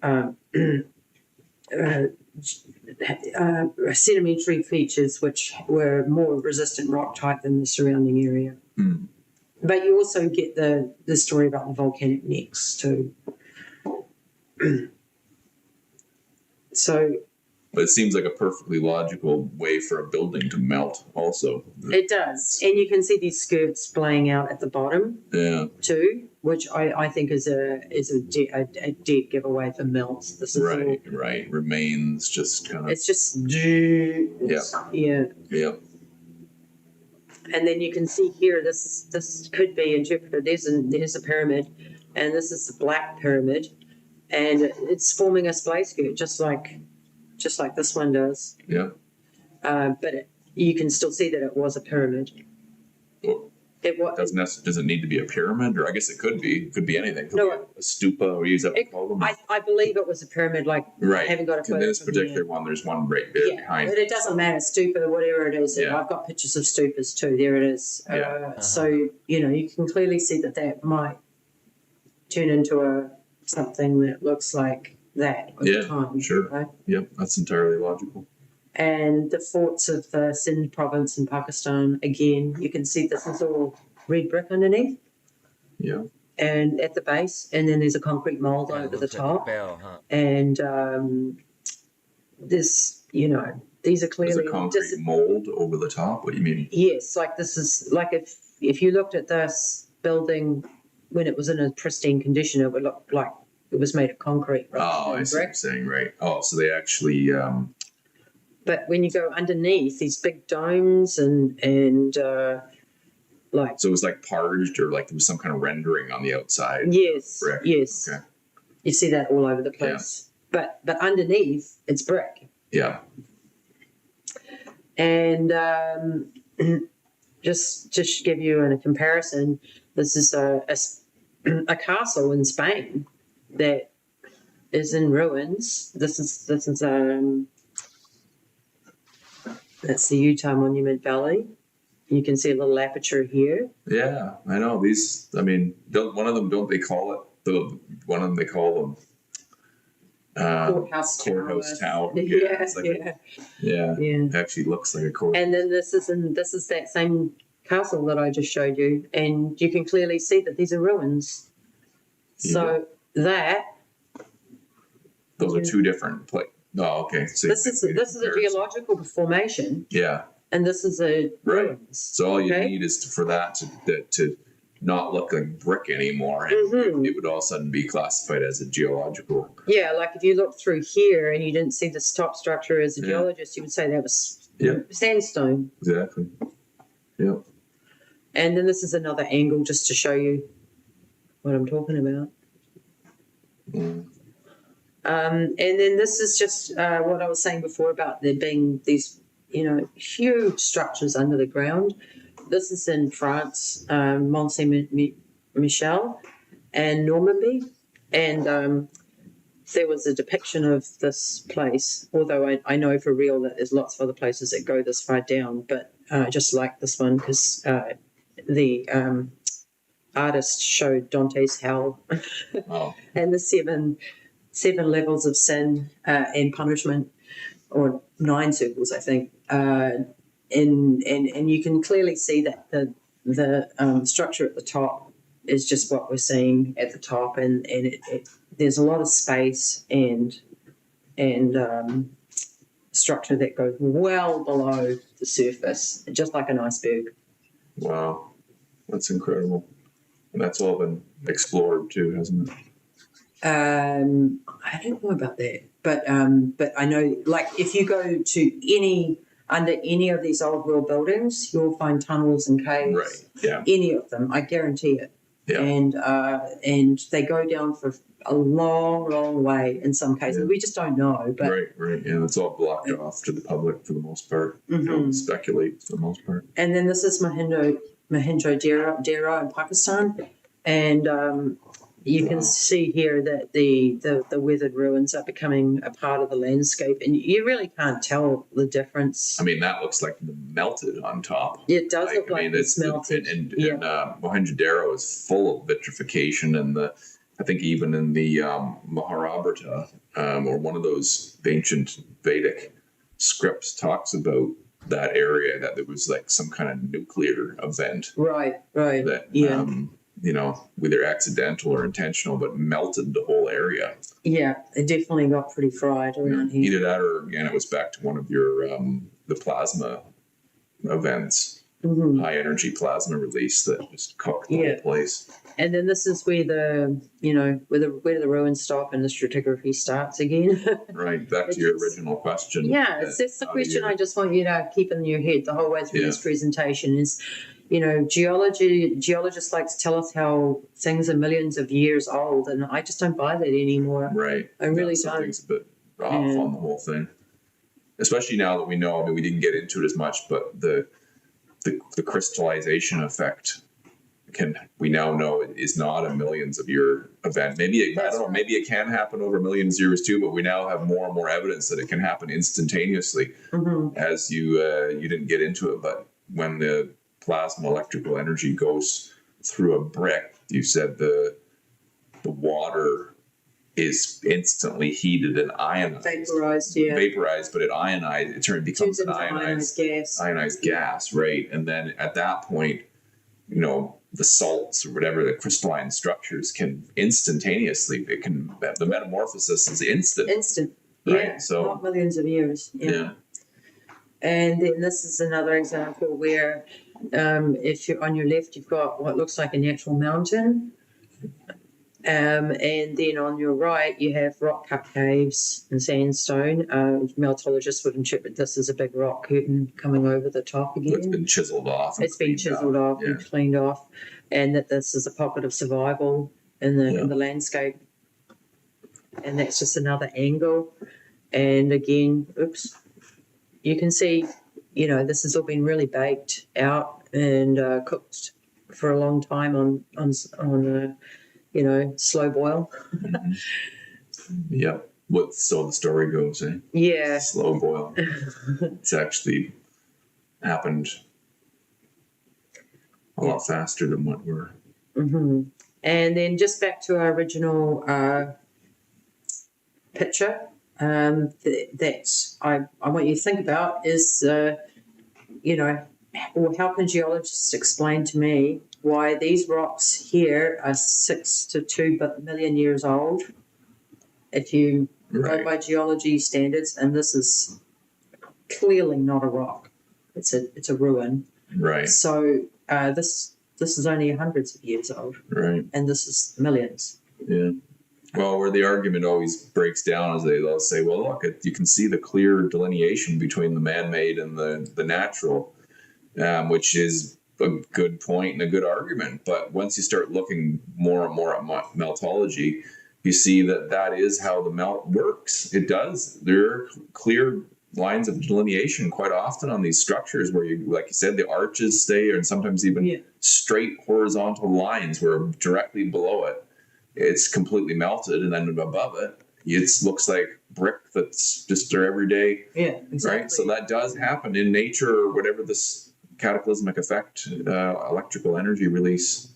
sedimentary features which were more resistant rock type than the surrounding area. But you also get the story about the volcanic necks too. But it seems like a perfectly logical way for a building to melt also. It does. And you can see these skirts splaying out at the bottom too, which I think is a dead giveaway for melts. This is right. Remains just kind of. It's just. Yeah. And then you can see here, this could be interpreted. There's a pyramid, and this is the Black Pyramid, and it's forming a splay skirt just like this one does. Yeah. But you can still see that it was a pyramid. Does it need to be a pyramid, or I guess it could be. It could be anything. It could No, be a stupa, or use that we call them. I believe it was a pyramid. Like Right. I haven't got a photo. In this from particular here. one, there's one right there behind. But it doesn't matter, stupa or whatever it is. Yeah. I've got pictures of stupas too. There it is. Yeah. So you can clearly see that might turn into something that looks like that over time. Sure. Right? Yep, that's entirely logical. And the forts of the Sindh province in Pakistan, again, you can see this is all red brick underneath. Yeah. And at the base, and then there's a concrete mold over the top. Bell, huh? And this, these are clearly There's a concrete mold over the top. What do you mean? Yes, like this is like if you looked at this building when it was in a pristine condition, it would look like it was made of concrete. Oh, I see what you're saying, right. Oh, so they actually. But when you go underneath these big domes and like. So it was like parged, or like there was some kind of rendering on the outside. Yes. Brick. Yes. Okay. You see that all over the place. Yeah. But underneath it's brick. Yeah. And just to give you a comparison, this is a castle in Spain that is in ruins. This is that's the Utah Monument Valley. You can see a little aperture here. Yeah, I know these. I mean, one of them they call them Courthouse Tower. Yeah, yeah. It actually looks like a court. And then this is that same castle that I just showed you, and you can clearly see that these are ruins. So those are two different places. Oh, okay. So this is a geological formation. Yeah. And this is a ruins. So all you need is for that to not look like brick anymore, and it would all of a sudden be classified as a geological. Yeah, like if you look through here and you didn't see this top structure as a geologist, you would say that was sandstone. Exactly. Yep. And then this is another angle just to show you what I'm talking about. Mm. And then this is just what I was saying before about there being these, huge structures under the ground. This is in France, Mont Saint-Michel and Normandy. And there was a depiction of this place, although I know for real that there's lots of other places that go this far down, but I just like this one because the artist showed Dante's hell and the seven levels of sin and punishment, or 9 circles, I think. And you can clearly see that the structure at the top is just what we're seeing at the top, and there's a lot of space and structure that goes well below the surface, just like an iceberg. Wow, that's incredible. And that's all been explored too, hasn't it? I don't know about that, but I know, like, if you go to under any of these old world buildings, you'll find tunnels and caves. Right. Yeah. Any of them, I guarantee it. Yeah. And they go down for a long, long way in some cases. Yeah. We just don't know. But right. Yeah, it's all blocked off to the public for the most part. Mm-hmm. Don't speculate for the most part. And then this is Mohenjo-Daro in Pakistan, and you can see here that the weathered ruins are becoming a part of the landscape, and you really can't tell the difference. I mean, that looks like melted on top. It does look like it's melted. And Mohenjo-Daro is full of vitrification, and I think even in the Mahabharata, or one of those ancient Vedic scripts, talks about that area, that there was like some kind of nuclear event. Right. That, whether accidental or intentional, but melted the whole area. Yeah, it definitely got pretty fried around here. Either that, or again, it was back to one of your the plasma events, high energy plasma release that just cooked the whole place. And then this is where the where the ruins stop and the stratigraphy starts again. Right, back to your original question. Yeah, that's the question I just want you to keep in your head the whole way through this presentation is, geologists like to tell us how things are millions of years old, and I just don't buy that anymore. Right. I really don't. Something's a bit off on the whole thing. Especially now that we know, we didn't get into it as much, but the crystallization effect we now know it is not a millions of year event. Maybe I don't know. Maybe it can happen over millions of years too. But we now have more and more evidence that it can happen instantaneously. As you didn't get into it, but when the plasma electrical energy goes through a brick, you said the water is instantly heated and ionized. Vaporized, but it becomes an ionized gas, right? And then at that point, the salts or whatever, the crystalline structures can instantaneously, the metamorphosis is instant. Right? Yeah, so not millions of years. Yeah. And then this is another example where if you're on your left, you've got what looks like a natural mountain. And then on your right, you have rock-cut caves and sandstone. Meltologists would interpret this as a big rock curtain coming over the top again. It's been chiseled off. It's been chiseled off and cleaned off, and that this is a pocket of survival in the landscape. And that's just another angle. And again, you can see, this has all been really baked out and cooked for a long time on slow boil. Yep. So the story goes, eh? Yeah. Slow boil. It's actually happened a lot faster than what we're. And then just back to our original picture that I want you to think about is, or how can geologists explain to me why these rocks here are 6 to 2 million years old if you go by geology standards, and this is clearly not a rock. It's a ruin. Right. So this is only hundreds of years old. Right. And this is millions. Yeah. Well, where the argument always breaks down is they'll say, well, look, you can see the clear delineation between the man-made and the natural, which is a good point and a good argument. But once you start looking more and more at meltology, you see that is how the melt works. It does. There are clear lines of delineation quite often on these structures where like you said, the arches stay, and sometimes even straight horizontal lines where directly below it, it's completely melted, and then above it, it looks like brick that's just their everyday. Yeah, exactly. Right? So that does happen in nature, or whatever this cataclysmic effect, electrical energy release.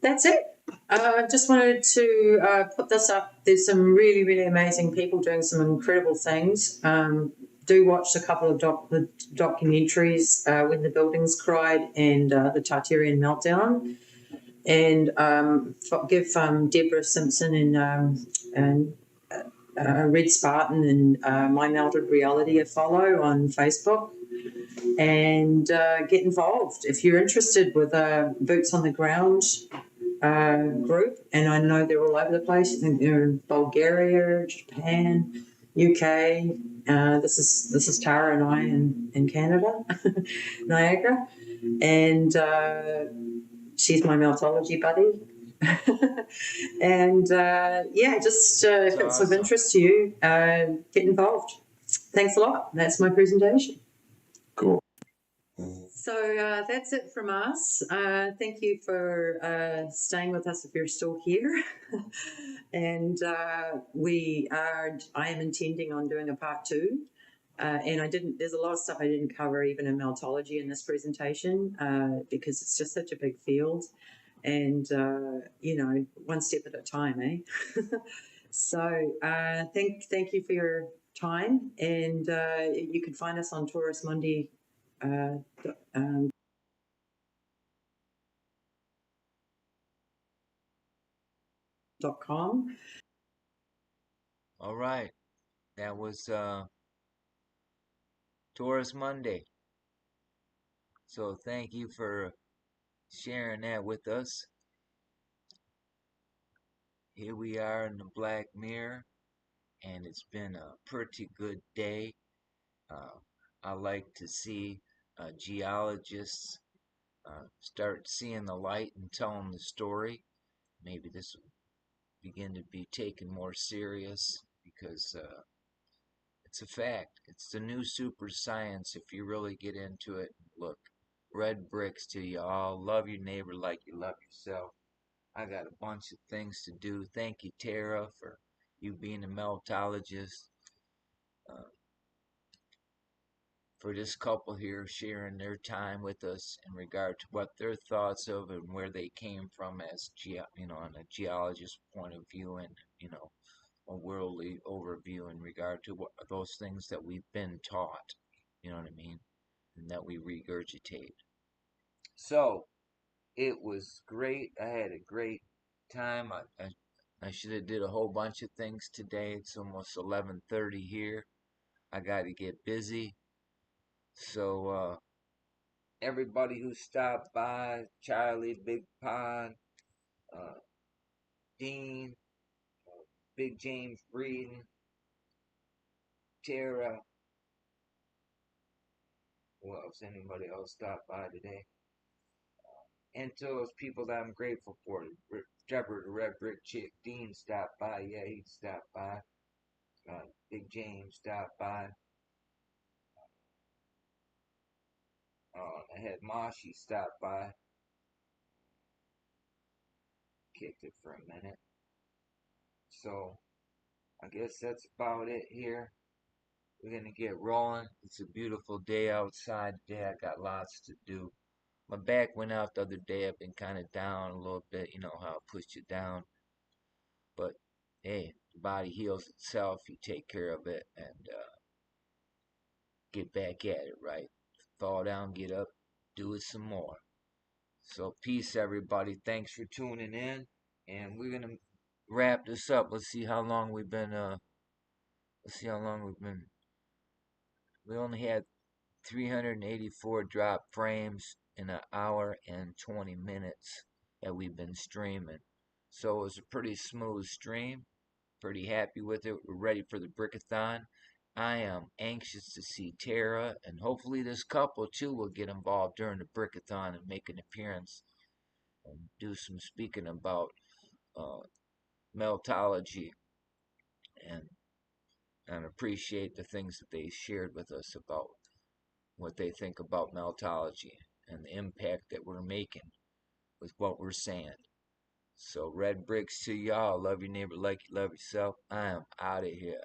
That's it. I just wanted to put this up. There's some really, really amazing people doing some incredible things. Do watch a couple of documentaries, When the Buildings Cried and the Tartarian Meltdown. And give Deborah Simpson and Red Spartan and My Melted Reality a follow on Facebook, and get involved if you're interested with Boots on the Ground group. And I know they're all over the place. I think they're in Bulgaria, Japan, UK. This is Tara and I in Canada, Niagara, and she's my meltology buddy. And just if it's of interest to you, get involved. Thanks a lot. That's my presentation. Cool. So that's it from us. Thank you for staying with us if you're still here. And I am intending on doing a part 2. And there's a lot of stuff I didn't cover even in meltology in this presentation because it's just such a big field, and one step at a time, eh? So thank you for your time, and you can find us on Taurus Mundi .com. All right, that was Taurus Monday. So thank you for sharing that with us. Here we are in the Black Mirror, and it's been a pretty good day. I like to see geologists start seeing the light and telling the story. Maybe this will begin to be taken more serious because it's a fact. It's the new super science if you really get into it and look. red bricks to y'all. Love your neighbor like you love yourself. I got a bunch of things to do. Thank you, Tara, for you being a meltologist. Uh, for this couple here sharing their time with us in regard to what their thoughts of and where they came from as on a geologist point of view, and a worldly overview in regard to what those things that we've been taught. You know what I mean? And that we regurgitate. So it was great. I had a great time. I should have did a whole bunch of things today. It's almost 11:30 here. I got to get busy. So everybody who stopped by, Charlie, Big Pond, uh, Dean, Big James Breeden, Tara, who else? Anybody else stopped by today? And to those people that I'm grateful for. Trevor, the Red Brick Chick, Dean stopped by. Yeah, he stopped by. Big James stopped by. I had Mashi stop by. Kicked it for a minute. So I guess that's about it here. We're gonna get rolling. It's a beautiful day outside today. I got lots to do. My back went out the other day. I've been kind of down a little bit. You know how it puts you down. But hey, the body heals itself. You take care of it and get back at it, right? Fall down, get up, do it some more. So peace, everybody. Thanks for tuning in, and we're gonna wrap this up. Let's see how long we've been. Let's see how long we've been. We only had 384 drop frames in an hour and 20 minutes that we've been streaming. So it was a pretty smooth stream. Pretty happy with it. We're ready for the Brickathon. I am anxious to see Tara, and hopefully this couple too will get involved during the Brickathon and make an appearance and do some speaking about uh, meltology and appreciate the things that they shared with us about what they think about meltology and the impact that we're making with what we're saying. So red bricks to y'all. Love your neighbor like you love yourself. I am out of here.